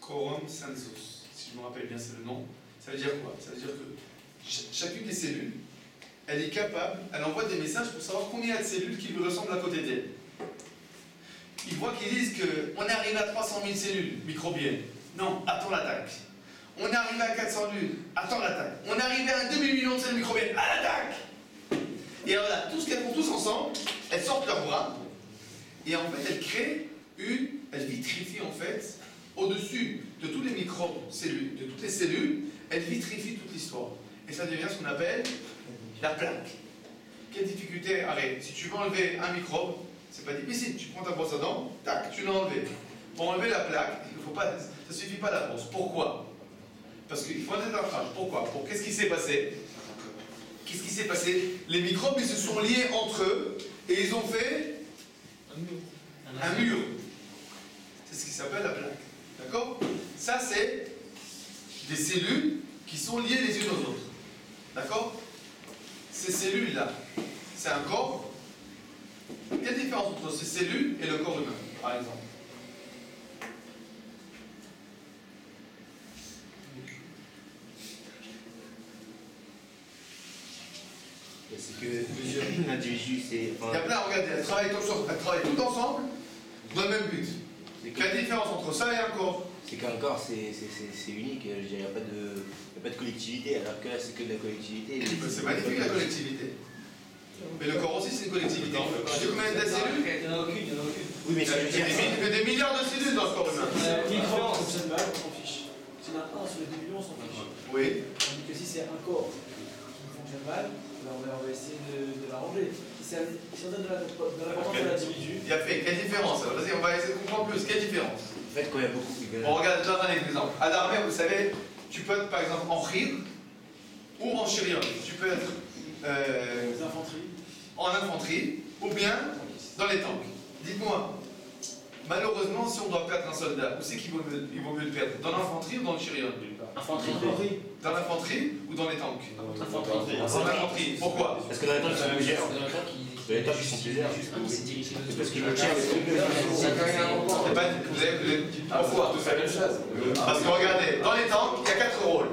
quorum sensus, si je me rappelle bien c'est le nom. Ça veut dire quoi? Ça veut dire que chacune des cellules, elle est capable, elle envoie des messages pour savoir combien il y a de cellules qui lui ressemblent à côté d'elle. Ils voient qu'ils disent qu'on est arrivé à 300 000 cellules microbiennes. Non, attends l'attaque. On est arrivé à 400 000, attends l'attaque. On est arrivé à un demi-million de cellules microbiennes, à l'attaque. Et alors là, tout ce qu'elles font tous ensemble, elles sortent leurs bras, et en fait elles créent elles vitrifient en fait, au-dessus de tous les microbes cellules, de toutes les cellules, elles vitrifient toute l'histoire. Et ça devient ce qu'on appelle la plaque. Quelle difficulté? Arrête, si tu veux enlever un microbe, c'est pas difficile. Tu prends ta brosse à dents, tac, tu l'as enlevé. Pour enlever la plaque, il faut pas, ça suffit pas la brosse. Pourquoi? Parce qu'il faut un détartrage. Pourquoi? Qu'est-ce qui s'est passé? Qu'est-ce qui s'est passé? Les microbes, ils se sont liés entre eux et ils ont fait un mur. C'est ce qui s'appelle la plaque. D'accord? Ça, c'est des cellules qui sont liées les unes aux autres. D'accord? Ces cellules-là, c'est un corps. Quelle différence entre ces cellules et le corps humain, par exemple? C'est que l'individu, c'est. Il y a plein, regardez, elles travaillent tout ensemble dans le même but. Quelle différence entre ça et un corps? C'est qu'un corps, c'est unique. Il n'y a pas de collectivité, alors que là, c'est que de la collectivité. C'est magnifique la collectivité. Mais le corps aussi, c'est une collectivité. Tu sais combien de cellules? Il n'y en a aucune, il n'y en a aucune. Oui, mais Il y a des milliards de cellules dans le corps humain. Il y a une différence, on s'en fiche. S'il y en a un sur les 2 millions, on s'en fiche. Oui. Tandis que si c'est un corps qui fonctionne mal, ben on va essayer de l'arranger. Si on donne de l'importance à l'individu. Il y a fait. Quelle différence? Vas-y, on va essayer de comprendre plus. Quelle différence? En fait, quand il y a beaucoup. On regarde déjà un exemple. À l'armée, vous savez, tu peux être par exemple en khir ou en chirion. Tu peux être en infanterie ou bien dans les tanks. Dites-moi, malheureusement, si on doit perdre un soldat, où c'est qu'il vaut mieux le perdre? Dans l'infanterie ou dans le chirion? Infanterie. Dans l'infanterie ou dans les tanks? Infanterie. Dans l'infanterie. Pourquoi? Parce que dans les temps, ils sont plusieurs. Dans les temps, ils sont plusieurs. Parce que le tien, Pourquoi? Parce que regardez, dans les tanks, il y a 4 rôles.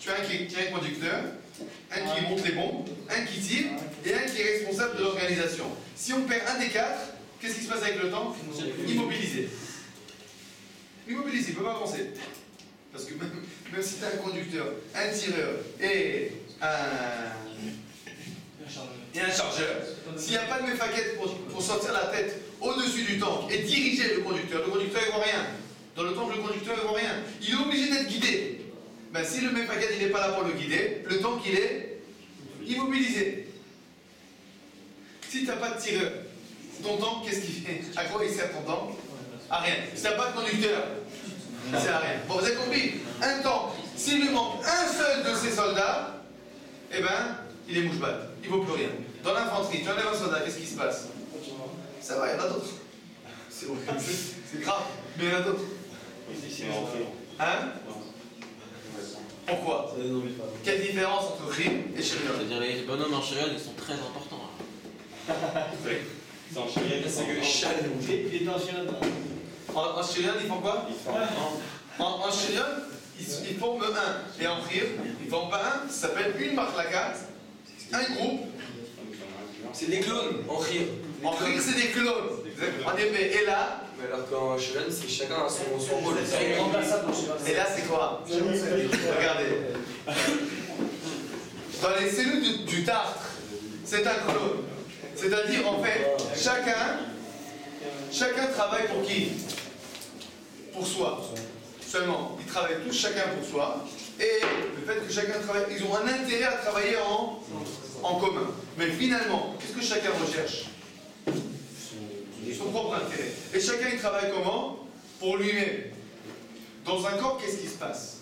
Tu as un qui est conducteur, un qui monte les bombes, un qui tire et un qui est responsable de l'organisation. Si on perd un des 4, qu'est-ce qui se passe avec le tank? Immobilisé. Immobilisé, il ne peut pas avancer. Parce que même si tu as un conducteur, un tireur et un chargeur, s'il n'y a pas de méfaquette pour sortir la tête au-dessus du tank et diriger le conducteur ne voit rien. Dans le tank, le conducteur ne voit rien. Il est obligé d'être guidé. Ben, si le méfaquette n'est pas là pour le guider, le tank il est immobilisé. Si tu n'as pas de tireur, ton tank, qu'est-ce qu'il fait? À quoi il sert ton tank? À rien. Si tu n'as pas de conducteur, ça sert à rien. Bon, vous avez compris? Un tank, s'il lui manque un seul de ses soldats, eh ben, il est mouche-batte. Il ne vaut plus rien. Dans l'infanterie, tu enlèves un soldat, qu'est-ce qui se passe? Ça va, il y en a d'autres. C'est grave, mais il y en a d'autres. Hein? Pourquoi? Quelle différence entre Khir et Shirion? C'est-à-dire les bonhommes en chirion, ils sont très importants. C'est en chirion. C'est que chaque. Il est dans Chirion. En Shirion, ils font quoi? En Shirion, ils forment un. Et en Khir, ils ne forment pas un, ça s'appelle une marlaka, un groupe. C'est des clones en Khir. En Khir, c'est des clones. En effet, et là, Mais alors qu'en Chirion, c'est chacun a son rôle. C'est remplaçable dans Chirion. et là c'est quoi? Regardez. Dans les cellules du tartre, c'est un clone. C'est-à-dire, en fait, chacun travaille pour qui? Pour soi. Seulement, ils travaillent tous chacun pour soi. Et le fait que chacun travaille, ils ont un intérêt à travailler en commun. Mais finalement, qu'est-ce que chacun recherche? Son propre intérêt. Et chacun, il travaille comment? Pour lui-même. Dans un corps, qu'est-ce qui se passe?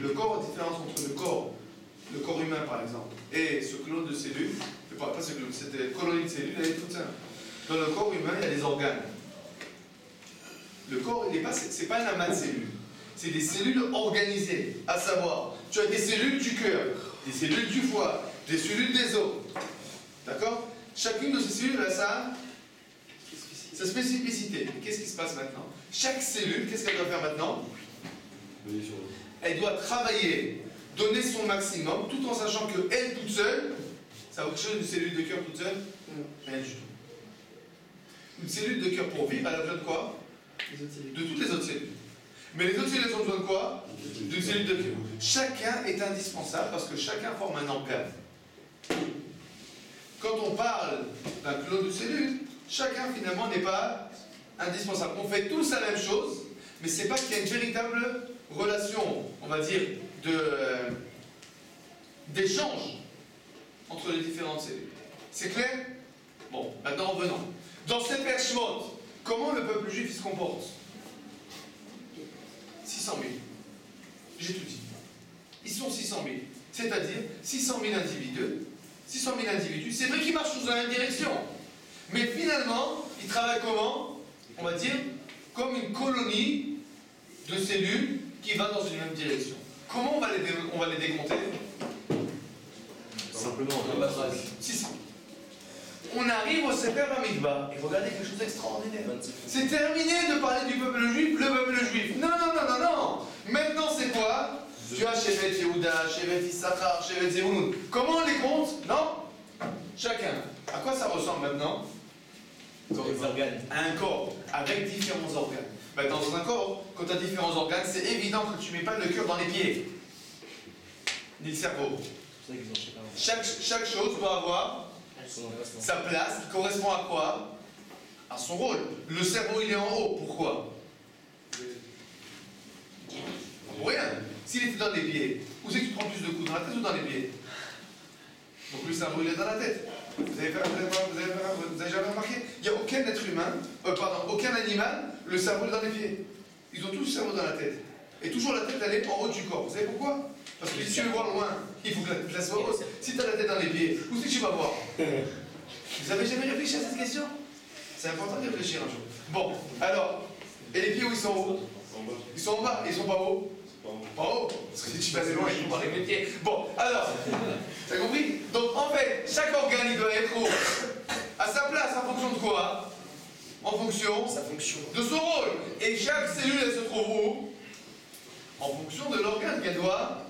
Le corps, la différence entre le corps humain par exemple, et ce clone de cellules, pas ce clone, cette colonie de cellules, elle est toute simple. Dans le corps humain, il y a des organes. Le corps, c'est pas un amas de cellules. C'est des cellules organisées. À savoir, tu as des cellules du cœur, des cellules du foie, des cellules des os. D'accord? Chacune de ces cellules a sa spécificité. Qu'est-ce qui se passe maintenant? Chaque cellule, qu'est-ce qu'elle doit faire maintenant? Elle doit travailler, donner son maximum, tout en sachant qu'elle toute seule, ça vaut quelque chose, une cellule de cœur toute seule? Rien du tout. Une cellule de cœur pour vivre, elle a besoin de quoi? De toutes les autres cellules. Mais les autres cellules, elles ont besoin de quoi? D'une cellule de cœur. Chacun est indispensable parce que chacun forme un organe. Quand on parle d'un clone de cellules, chacun finalement n'est pas indispensable. On fait tous la même chose, mais c'est pas qu'il y a une véritable relation, on va dire, d'échange entre les différentes cellules. C'est clair? Bon, maintenant revenons. Dans cette Shemot, comment le peuple juif se comporte? 600 000. J'ai tout dit. Ils sont 600 000. C'est-à-dire 600 000 individus. 600 000 individus. C'est vrai qu'ils marchent tous dans la même direction. Mais finalement, ils travaillent comment? On va dire comme une colonie de cellules qui va dans une même direction. Comment on va les décompter? Simplement, Si. On arrive au Sefer Bamidbar et regardez quelque chose d'extraordinaire. C'est terminé de parler du peuple juif, le peuple juif. Non, non, non, non, non. Maintenant, c'est quoi? Tu as Shevet Yehuda, Shevet Issachar, Shevet Zebulun. Comment on les compte? Non? Chacun. À quoi ça ressemble maintenant? À un corps, avec différents organes. Ben, dans un corps, quand tu as différents organes, c'est évident que tu ne mets pas le cœur dans les pieds, ni le cerveau. Chaque chose doit avoir sa place, qui correspond à quoi? À son rôle. Le cerveau, il est en haut. Pourquoi? Pour rien. S'il était dans les pieds, où c'est que tu prends plus de coups? Dans la tête ou dans les pieds? Donc le cerveau, il est dans la tête. Vous avez jamais remarqué? Il n'y a aucun être humain, aucun animal, le cerveau est dans les pieds. Ils ont tous le cerveau dans la tête. Et toujours la tête, elle est en haut du corps. Vous savez pourquoi? Parce que si tu veux voir loin, il faut que la tête soit haute. Si tu as la tête dans les pieds, où c'est que tu vas voir? Vous avez jamais réfléchi à cette question? C'est important de réfléchir un jour. Bon, alors, et les pieds où ils sont hauts? Ils sont en bas, ils sont pas hauts? Pas haut, parce que si tu passes loin, ils vont barrer mes pieds. Bon, alors, tu as compris? Donc en fait, chaque organe, il doit être haut, à sa place, en fonction de quoi? En fonction de son rôle. Et chaque cellule, elle se trouve où? En fonction de l'organe qu'elle doit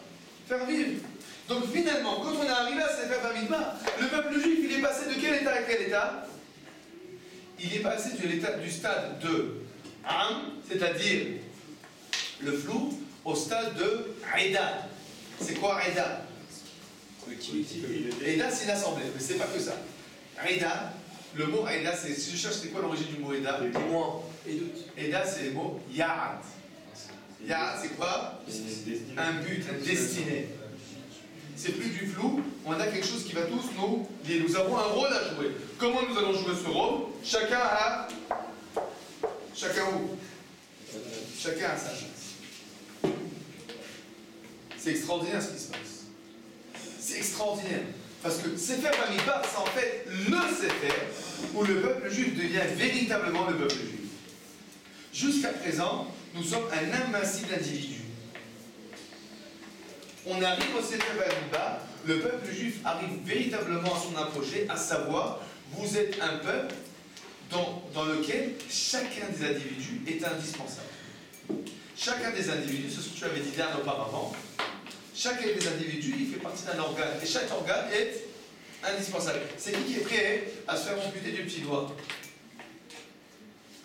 faire vivre. Donc finalement, quand on est arrivé à Sefer Bamidbar, le peuple juif, il est passé de quel état à quel état? Il est passé du stade de Am, c'est-à-dire le flou, au stade de Aïda. C'est quoi Aïda? Aïda, c'est l'assemblée, mais c'est pas que ça. Aïda, le mot Aïda, si je cherche, c'est quoi l'origine du mot Aïda? Aïda, c'est le mot Ya'ad. Ya'ad, c'est quoi? Un but, un destiné. C'est plus du flou, on a quelque chose qui va tous nous lier. Nous avons un rôle à jouer. Comment nous allons jouer ce rôle? Chacun a sa chance. C'est extraordinaire ce qui se passe. C'est extraordinaire. Parce que Sefer Bamidbar, c'est en fait le Sefer où le peuple juif devient véritablement le peuple juif. Jusqu'à présent, nous sommes un amassis d'individus. On arrive au Sefer Bamidbar, le peuple juif arrive véritablement à son apogée, à savoir, vous êtes un peuple dans lequel chacun des individus est indispensable. Chacun des individus, c'est ce que tu avais dit là auparavant, chacun des individus, il fait partie d'un organe, et chaque organe est indispensable. C'est qui est prêt à se faire amputer du petit doigt?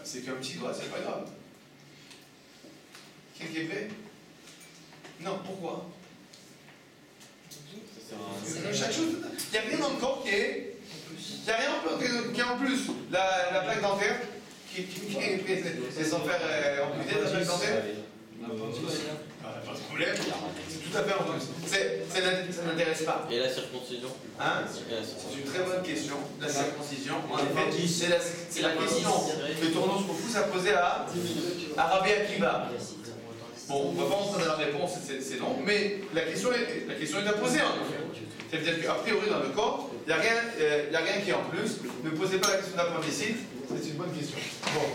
C'est qu'un petit doigt, c'est pas grave. Qui est prêt? Non, pourquoi? Chaque chose, il n'y a rien dans le corps qui est Il n'y a rien qui est en plus. La plaque dentaire, qui est sans faire amputer la plaque dentaire. Pas de problème, c'est tout à fait en plus. Ça n'intéresse pas. Et la circoncision? Hein? C'est une très bonne question. La circoncision, en effet, c'est la question que Tournos Koufous a posée à Rabbi Akiva. Bon, on ne va pas rentrer dans la réponse, c'est long, mais la question est à poser en effet. C'est-à-dire qu'a priori dans le corps, il n'y a rien qui est en plus. Ne posez pas la question d'appendicite, c'est une bonne question. Bon.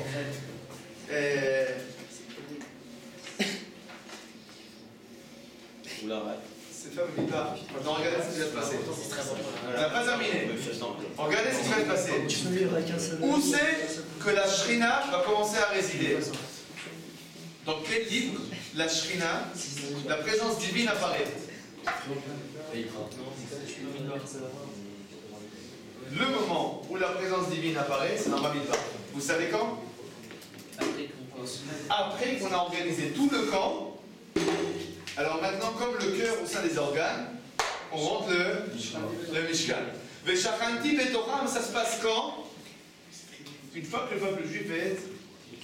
Ou la rate. C'est fait au départ. Maintenant, regardez ce qui va se passer. On n'a pas terminé. Regardez ce qui va se passer. Où c'est que la Shrina va commencer à résider? Dans quel livre la Shrina, la présence divine apparaît? Le moment où la présence divine apparaît, c'est dans Bamidbar. Vous savez quand? Après qu'on a organisé tout le camp. Alors maintenant, comme le cœur au sein des organes, on rentre le Mishkan. Veshachanti betocham, ça se passe quand? Une fois que le peuple juif est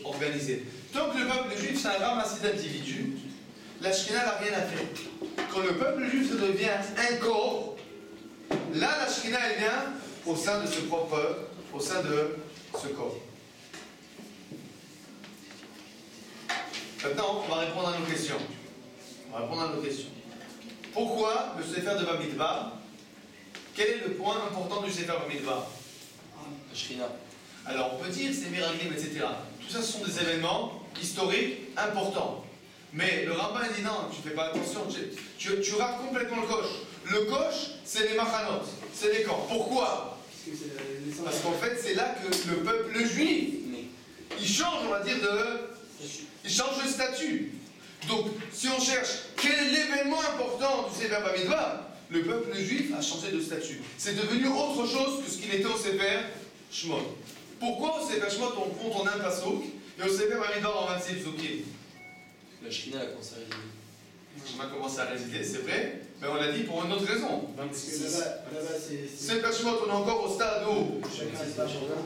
organisé. Tant que le peuple juif, c'est un ramassis d'individus, la Shekhinah n'a rien à faire. Quand le peuple juif se devient un corps, là la Shekhinah elle vient au sein de ce propre peuple, au sein de ce corps. Maintenant, on va répondre à nos questions. Pourquoi le Sefer de Bamidbar? Quel est le point important du Sefer Bamidbar? La Shrina. Alors on peut dire c'est Miraglim, etc. Tout ça, ce sont des événements historiques importants. Mais le rabbin dit non, tu fais pas attention, tu rates complètement le coche. Le coche, c'est les machanot, c'est les camps. Pourquoi? Parce qu'en fait, c'est là que le peuple juif, il change, on va dire, il change de statut. Donc, si on cherche quel est l'événement important du Sefer Bamidbar, le peuple juif a changé de statut. C'est devenu autre chose que ce qu'il était au Sefer Shemot. Pourquoi au Sefer Shemot on compte en un pasouk et au Sefer Bamidbar en 26 psukim? La Shrina a commencé à résider. On a commencé à résider, c'est vrai, mais on l'a dit pour une autre raison. Sefer Shemot, on est encore au stade où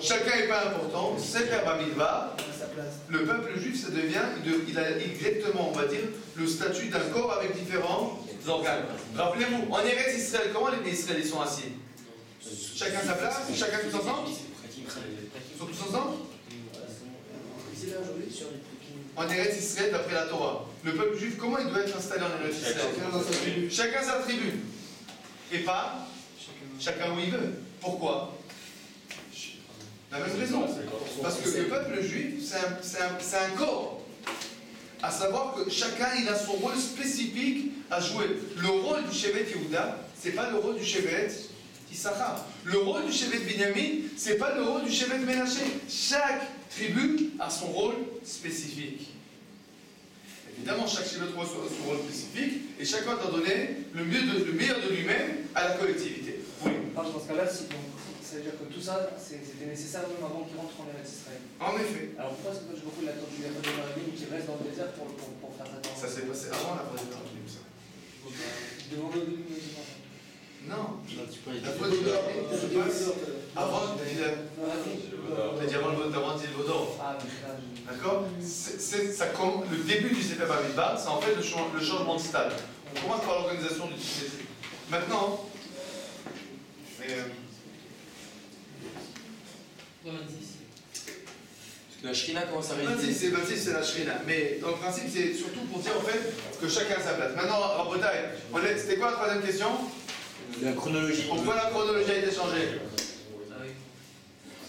chacun n'est pas important. Sefer Bamidbar, le peuple juif, ça devient, il a exactement, on va dire, le statut d'un corps avec différents organes. Rappelez-vous, en Eretz Israël, comment les Israéliens sont assis? Chacun sa place, chacun tous ensemble? Ils sont tous ensemble? En Eretz Israël, d'après la Torah, le peuple juif, comment il doit être installé en Eretz Israël? Chacun sa tribu. Et pas chacun où il veut. Pourquoi? La même raison. Parce que le peuple juif, c'est un corps. À savoir que chacun, il a son rôle spécifique à jouer. Le rôle du Shevet Yehuda, c'est pas le rôle du Shevet Issachar. Le rôle du Shevet Binyamin, c'est pas le rôle du Shevet Ménaché. Chaque tribu a son rôle spécifique. Évidemment, chaque Shevet a son rôle spécifique et chacun doit donner le meilleur de lui-même à la collectivité. Oui. Dans ce cas-là, ça veut dire que tout ça, c'était nécessaire même avant qu'ils rentrent en Eretz Israël. En effet. Alors pourquoi est-ce que j'ai beaucoup de la tortue de Maravine qui reste dans le désert pour faire ça? Ça s'est passé avant la fin de l'Arabie, ça. Devant le début. Non. La faute de l'Arabie se passe avant avant Dilvodor. D'accord? Le début du Sefer Bamidbar, c'est en fait le changement de stade. On commence par l'organisation du TCC. Maintenant, La Shrina commence à résider. 26, c'est la Shrina. Mais dans le principe, c'est surtout pour dire en fait que chacun a sa place. Maintenant, Rabotai, c'était quoi la troisième question? La chronologie. Pourquoi la chronologie a été changée?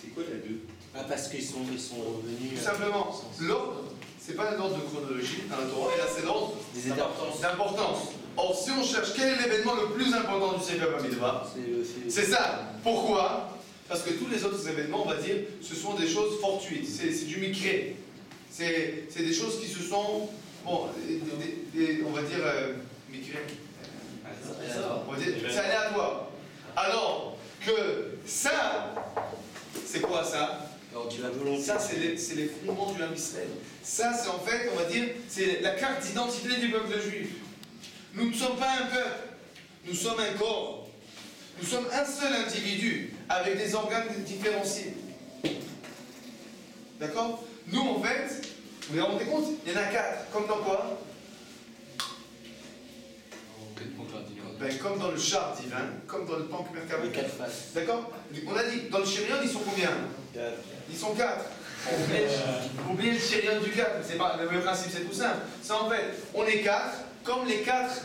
C'est quoi la 2? Ah, parce qu'ils sont revenus. Tout simplement, l'ordre, c'est pas un ordre de chronologie dans la Torah, et là c'est l'ordre d'importance. Or, si on cherche quel est l'événement le plus important du Sefer Bamidbar, c'est ça. Pourquoi? Parce que tous les autres événements, on va dire, ce sont des choses fortuites, c'est du micré. C'est des choses qui se sont, bon, on va dire, micré. On va dire, c'est aléatoire. Alors que ça, c'est quoi ça? Ça, c'est les fondements du Ham Israël. Ça, c'est en fait, on va dire, c'est la carte d'identité du peuple juif. Nous ne sommes pas un peuple, nous sommes un corps. Nous sommes un seul individu, avec des organes différenciés. D'accord? Nous, en fait, vous vous rendez compte? Il y en a 4. Comme dans quoi? Ben, comme dans le char divin, comme dans le temple mercable. Les 4 faces. D'accord? On a dit, dans le chérion, ils sont combien? 4. Ils sont 4. Oubliez le chérion du 4, c'est pas le même principe, c'est tout simple. C'est en fait, on est 4, comme les quatre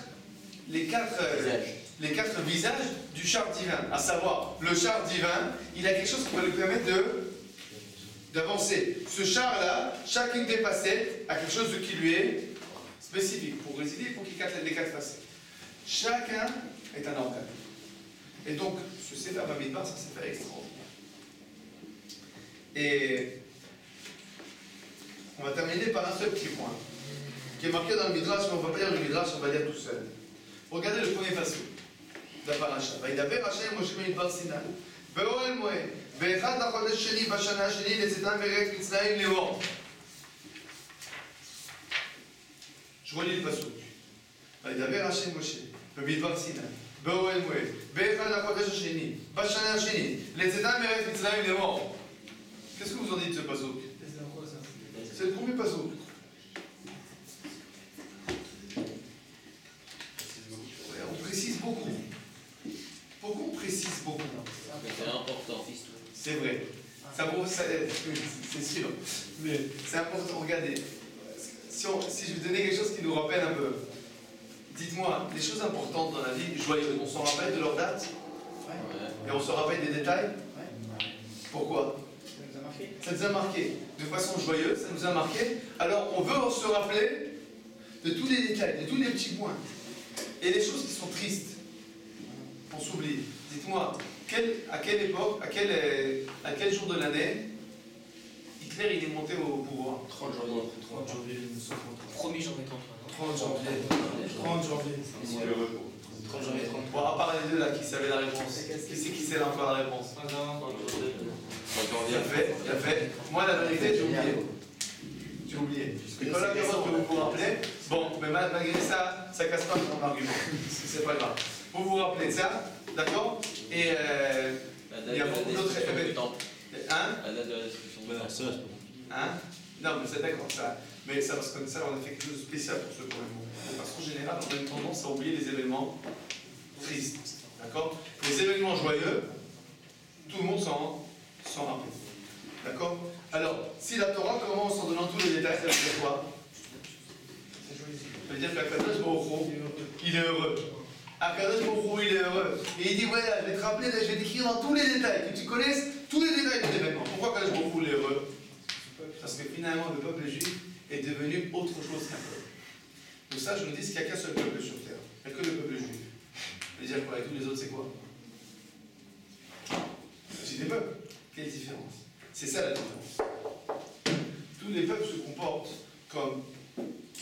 visages du char divin. À savoir, le char divin, il a quelque chose qui va lui permettre d'avancer. Ce char-là, chacune des facettes a quelque chose qui lui est spécifique. Pour résider, il faut qu'il capte les 4 facettes. Chacun est un organe. Et donc, ce Sefer Bamidbar, ça s'est fait extraordinaire. Et on va terminer par un seul petit point, qui est marqué dans le Midrash, mais on ne va pas lire le Midrash, on va lire tout seul. Regardez le premier passage de la paracha. וידבר השם משה במדבר סיני, באוהל מועד, באחד לחודש שני בשנה השני לצאתם מארץ מצרים לאמור. Je relis le passage. וידבר השם משה במדבר סיני, באוהל מועד, באחד לחודש השני בשנה השני לצאתם מארץ מצרים לאמור. Qu'est-ce que vous en dites de ce passage? C'est le premier passage. On précise beaucoup. Pourquoi on précise beaucoup? C'est important. C'est vrai. C'est sûr. Mais c'est important. Regardez. Si je vous donnais quelque chose qui nous rappelle un peu. Dites-moi, les choses importantes dans la vie, joyeuses, on s'en rappelle de leur date? Et on se rappelle des détails? Pourquoi? Ça nous a marqué de façon joyeuse, ça nous a marqué. Alors on veut se rappeler de tous les détails, de tous les petits points. Et les choses qui sont tristes, on s'oublie. Dites-moi, à quelle époque, à quel jour de l'année, Hitler il est monté au pouvoir? 30 janvier. 1er janvier 30 janvier. 30 janvier. 30 janvier 30. Bon, à part les deux là qui savaient la réponse. Qui c'est qui sait là encore la réponse? Bien fait. Moi la vérité, j'ai oublié. J'ai oublié. Je ne pas la capable de vous rappeler. Bon, mais malgré ça, ça casse pas mon argument. C'est pas grave. Vous vous rappelez de ça, d'accord? Et il y a beaucoup d'autres événements. Hein? La date de la destruction du temple. Hein? Non, mais c'est d'accord, ça. Mais ça, parce que comme ça, on a fait quelque chose de spécial pour ce problème. Parce qu'en général, on a une tendance à oublier les événements tristes. D'accord? Les événements joyeux, tout le monde s'en rappelle. D'accord? Alors, si la Torah commence en donnant tous les détails, ça veut dire quoi? Ça veut dire qu'Akadosh Baruch Hu, il est heureux. Akadosh Baruch Hu, il est heureux. Et il dit, voilà, je vais te rappeler, je vais t'écrire dans tous les détails, que tu connaisses tous les détails des événements. Pourquoi Akadosh Baruch Hu, il est heureux? Parce que finalement, le peuple juif est devenu autre chose qu'un peuple. Donc ça, je me dis qu'il n'y a qu'un seul peuple sur terre. Il n'y a que le peuple juif. Je veux dire quoi? Et tous les autres, c'est quoi? C'est des peuples. Quelle différence? C'est ça la différence. Tous les peuples se comportent comme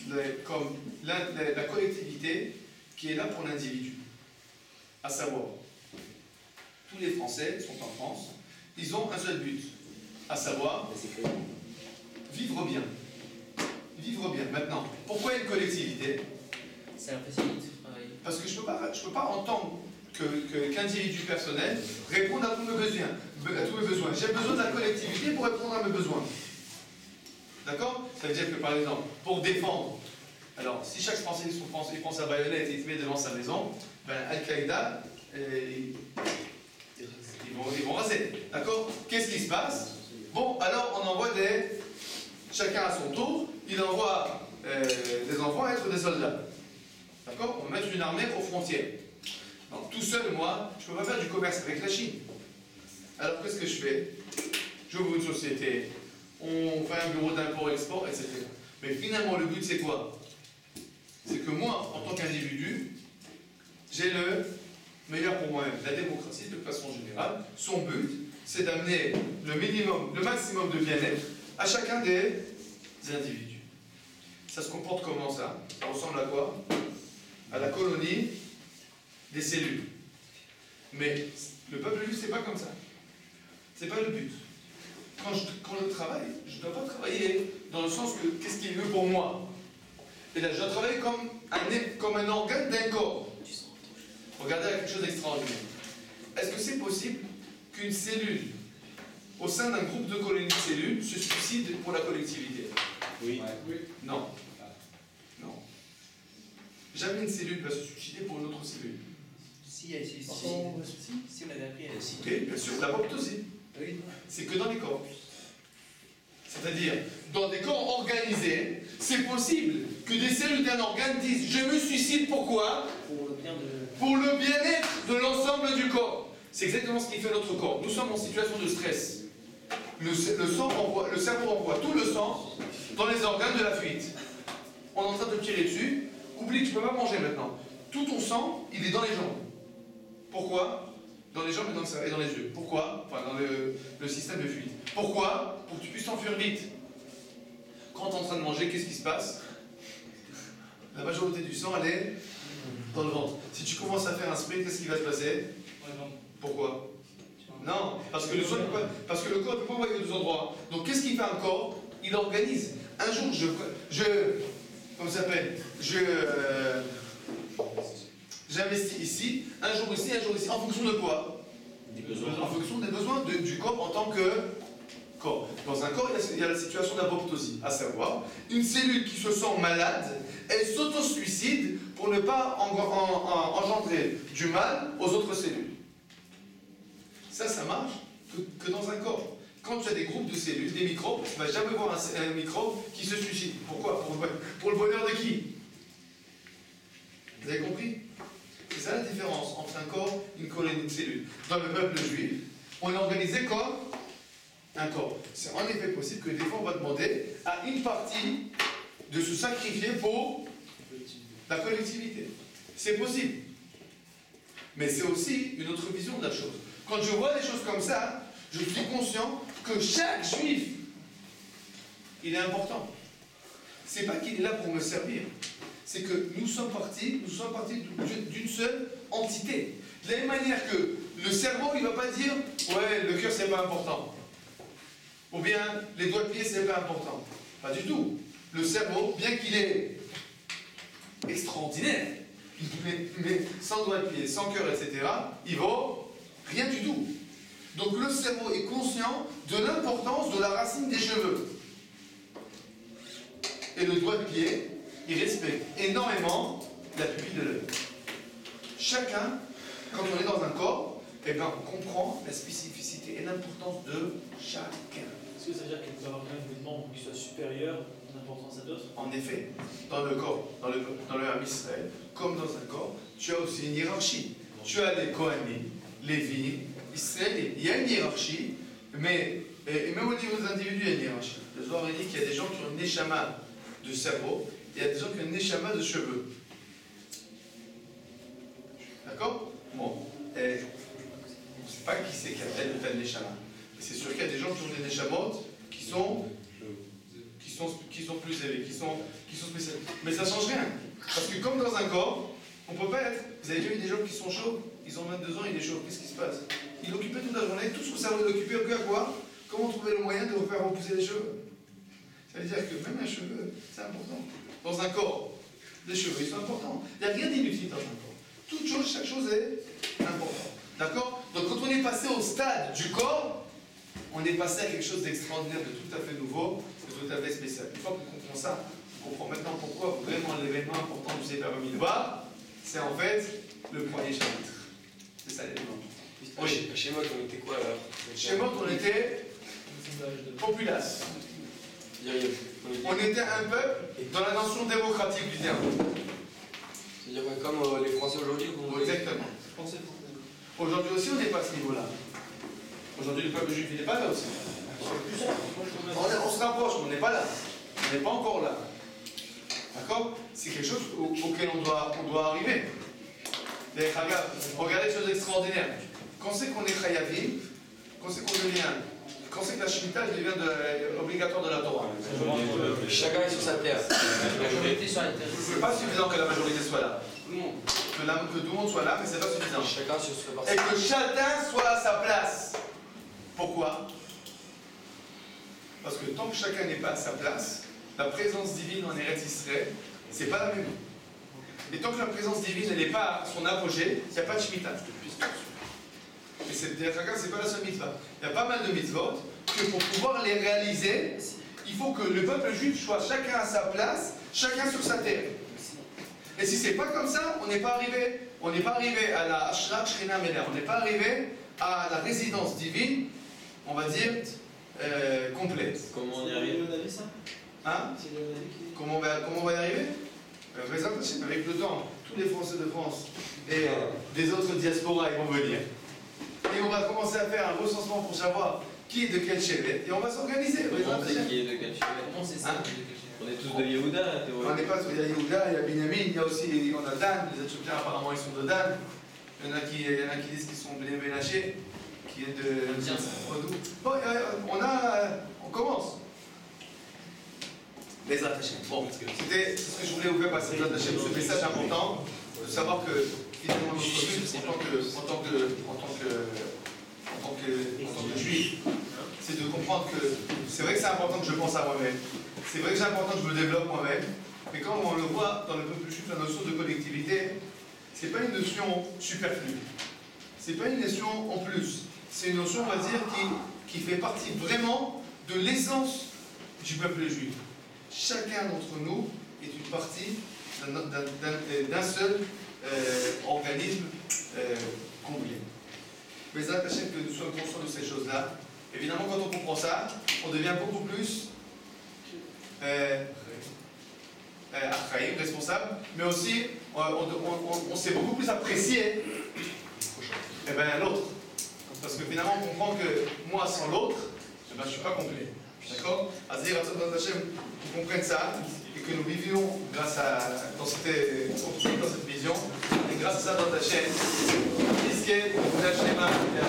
la collectivité qui est là pour l'individu. À savoir, tous les Français sont en France, ils ont un seul but, à savoir vivre bien. Vivre bien. Maintenant, pourquoi une collectivité? Ça facilite le travail. Parce que je ne peux pas entendre qu'individu personnel répondre à tous mes besoins. J'ai besoin de la collectivité pour répondre à mes besoins. D'accord? Ça veut dire que par exemple, pour défendre, alors si chaque Français il prend sa baïonnette et il se met devant sa maison, ben Al-Qaïda, ils vont raser. D'accord? Qu'est-ce qui se passe? Bon, alors on envoie chacun à son tour, il envoie des enfants être des soldats. D'accord? On va mettre une armée aux frontières. Donc tout seul, moi, je ne peux pas faire du commerce avec la Chine. Alors qu'est-ce que je fais? J'ouvre une société, on fait un bureau d'import-export, etc. Mais finalement, le but c'est quoi? C'est que moi, en tant qu'individu, j'ai le meilleur pour moi-même. La démocratie, de façon générale, son but, c'est d'amener le maximum de bien-être à chacun des individus. Ça se comporte comment ça? Ça ressemble à quoi? À la colonie des cellules. Mais le peuple juif, c'est pas comme ça. C'est pas le but. Quand je travaille, je ne dois pas travailler dans le sens que qu'est-ce qui est mieux pour moi. Et là, je dois travailler comme un organe d'un corps. Regardez quelque chose d'extraordinaire. Est-ce que c'est possible qu'une cellule au sein d'un groupe de colonies de cellules se suicide pour la collectivité? Oui. Non. Non. Jamais une cellule va se suicider pour une autre cellule. Si, on avait appris à si. Oui, bien sûr, l'apoptosie. Oui. C'est que dans les corps. C'est-à-dire, dans des corps organisés, c'est possible que des cellules d'un organe disent « Je me suicide, pourquoi ?» Pour le bien-être de l'ensemble du corps. C'est exactement ce qui fait notre corps. Nous sommes en situation de stress. Le cerveau envoie tout le sang dans les organes de la fuite. On est en train de tirer dessus. Oublie que tu ne peux pas manger maintenant. Tout ton sang, il est dans les jambes. Pourquoi? Dans les jambes et dans les yeux. Pourquoi? Enfin, dans le système de fuite. Pourquoi? Pour que tu puisses t'enfuir vite. Quand tu es en train de manger, qu'est-ce qui se passe? La majorité du sang, elle est dans le ventre. Si tu commences à faire un sprint, qu'est-ce qui va se passer? Pourquoi? Non, parce que le corps ne peut pas envoyer aux deux endroits. Donc qu'est-ce qu'il fait un corps? Il organise. Un jour, comment ça s'appelle? J'investis ici, un jour ici, en fonction de quoi? Des besoins. En fonction des besoins du corps en tant que corps. Dans un corps, il y a la situation d'apoptosie, à savoir, une cellule qui se sent malade, elle s'auto-suicide pour ne pas engendrer du mal aux autres cellules. Ça marche que dans un corps. Quand tu as des groupes de cellules, des microbes, tu ne vas jamais voir un microbe qui se suicide. Pourquoi? Pour le bonheur de qui? Vous avez compris? C'est ça la différence entre un corps et une colonie de cellules. Dans le peuple juif, on est organisé comme un corps. C'est en effet possible que des fois on va demander à une partie de se sacrifier pour la collectivité. C'est possible. Mais c'est aussi une autre vision de la chose. Quand je vois des choses comme ça, je suis conscient que chaque juif, il est important. C'est pas qu'il est là pour me servir. C'est que nous sommes partis d'une seule entité. De la même manière que le cerveau, il ne va pas dire « Ouais, le cœur, c'est pas important ». Ou bien « Les doigts de pied, c'est pas important ». Pas du tout. Le cerveau, bien qu'il est extraordinaire, mais sans doigts de pied, sans cœur, etc., il vaut rien du tout. Donc le cerveau est conscient de l'importance de la racine des cheveux. Et le doigt de pied, il respecte énormément la pupille de l'œil. Chacun, quand on est dans un corps, eh bien, on comprend la spécificité et l'importance de chacun. Est-ce que ça veut dire qu'il peut y avoir quand même des membres qui soient supérieurs en importance à d'autres? En effet, dans le corps, dans le Ham Israël, comme dans un corps, tu as aussi une hiérarchie. Tu as les Kohanim, Lévi, Israël, il y a une hiérarchie, mais et même au niveau des individus, il y a une hiérarchie. Le Zohar dit qu'il y a des gens qui ont une neshama de cerveau, et il y a des gens qui ont une neshama de cheveux. D'accord? Bon, on ne sait pas qui c'est qui a tel ou tel neshama. Mais c'est sûr qu'il y a des gens qui ont des neshamot qui sont plus élevés, qui sont spéciaux. Mais ça ne change rien. Parce que comme dans un corps, on ne peut pas être. Vous avez déjà vu des gens qui sont chauds, ils ont 22 ans, il est chaud. Qu'est-ce qui se passe? Il occupait toute la journée, tout son cerveau est occupé à quoi? Comment trouver le moyen de faire repousser les cheveux? Ça veut dire que même un cheveu, c'est important. Dans un corps, les cheveux, ils sont importants. Il n'y a rien d'inutile dans un corps. Toute chose, chaque chose est importante. D'accord? Donc quand on est passé au stade du corps, on est passé à quelque chose d'extraordinaire, de tout à fait nouveau, de tout à fait spécial. Une fois qu'on comprend ça, on comprend maintenant pourquoi vraiment l'événement important du Sefer Bamidbar, c'est en fait le premier chapitre. C'est ça l'événement. Chez moi, on était quoi alors? Chez moi, on était populace. On était un peuple dans la nation démocratique du terme. C'est-à-dire comme les Français aujourd'hui? Exactement. Aujourd'hui aussi, on n'est pas à ce niveau-là. Aujourd'hui, le peuple juif, il n'est pas là aussi. On se rapproche, mais on n'est pas là. On n'est pas encore là. D'accord? C'est quelque chose auquel on doit arriver. Regardez les choses extraordinaires. Quand c'est qu'on est chayavim, quand c'est qu'on devient, quand c'est que la Shemitah devient obligatoire de la Torah. Chacun est sur sa terre. La majorité sur la terre. C'est pas suffisant que la majorité soit là. Que tout le monde soit là, mais c'est pas suffisant. Chacun sur sa partie. Et que chacun soit à sa place. Pourquoi? Parce que tant que chacun n'est pas à sa place, la présence divine en Eretz Israël, c'est pas la même. Et tant que la présence divine n'est pas à son apogée, il n'y a pas de Shemitah. Et c'est pas la seule mitzvah. Il y a pas mal de mitzvot que pour pouvoir les réaliser, il faut que le peuple juif soit chacun à sa place, chacun sur sa terre. Et si c'est pas comme ça, on n'est pas arrivé à la Ashra Shrina Meler, on n'est pas arrivé à la résidence divine, on va dire, complète. Comment on y arrive? On a vu ça? Hein? C'est Léon David qui... Comment on va y arriver? Avec le temps, tous les Français de France et des autres diasporas ils vont venir. Et on va commencer à faire un recensement pour savoir qui est de quel chevet. Et on va s'organiser. On sait qui est de quel chevet. Comment c'est ça Hein? On est tous de Yehuda, la théorie. On n'est pas, il y a Yehuda, il y a Binyamin, il y a aussi on a Dan, les Éthiopiens apparemment ils sont de Dan. Il y en a qui disent qu'ils sont Bnei Ménaché, qui est de Rodou. Bon, on commence. Les attachés. Bon, c'était ce que je voulais vous faire passer, les attachés, ce message important, de savoir que finalement notre but en tant que juif, c'est de comprendre que c'est vrai que c'est important que je pense à moi-même, c'est vrai que c'est important que je me développe moi-même, mais quand on le voit dans le peuple juif, la notion de collectivité, c'est pas une notion superflue, c'est pas une notion en plus, c'est une notion, on va dire, qui fait partie vraiment de l'essence du peuple juif. Chacun d'entre nous est une partie d'un seul organisme complet. Mais attachez que nous soyons conscients de ces choses-là. Évidemment, quand on comprend ça, on devient beaucoup plus responsable, mais aussi on sait beaucoup plus apprécier l'autre. Parce que finalement, on comprend que moi, sans l'autre, je ne suis pas complet. D'accord? C'est-à-dire, qu'on comprenne ça et que nous vivions dans cette vision, et grâce à ça, dans ta chaîne, risquer de vous lâcher les mains et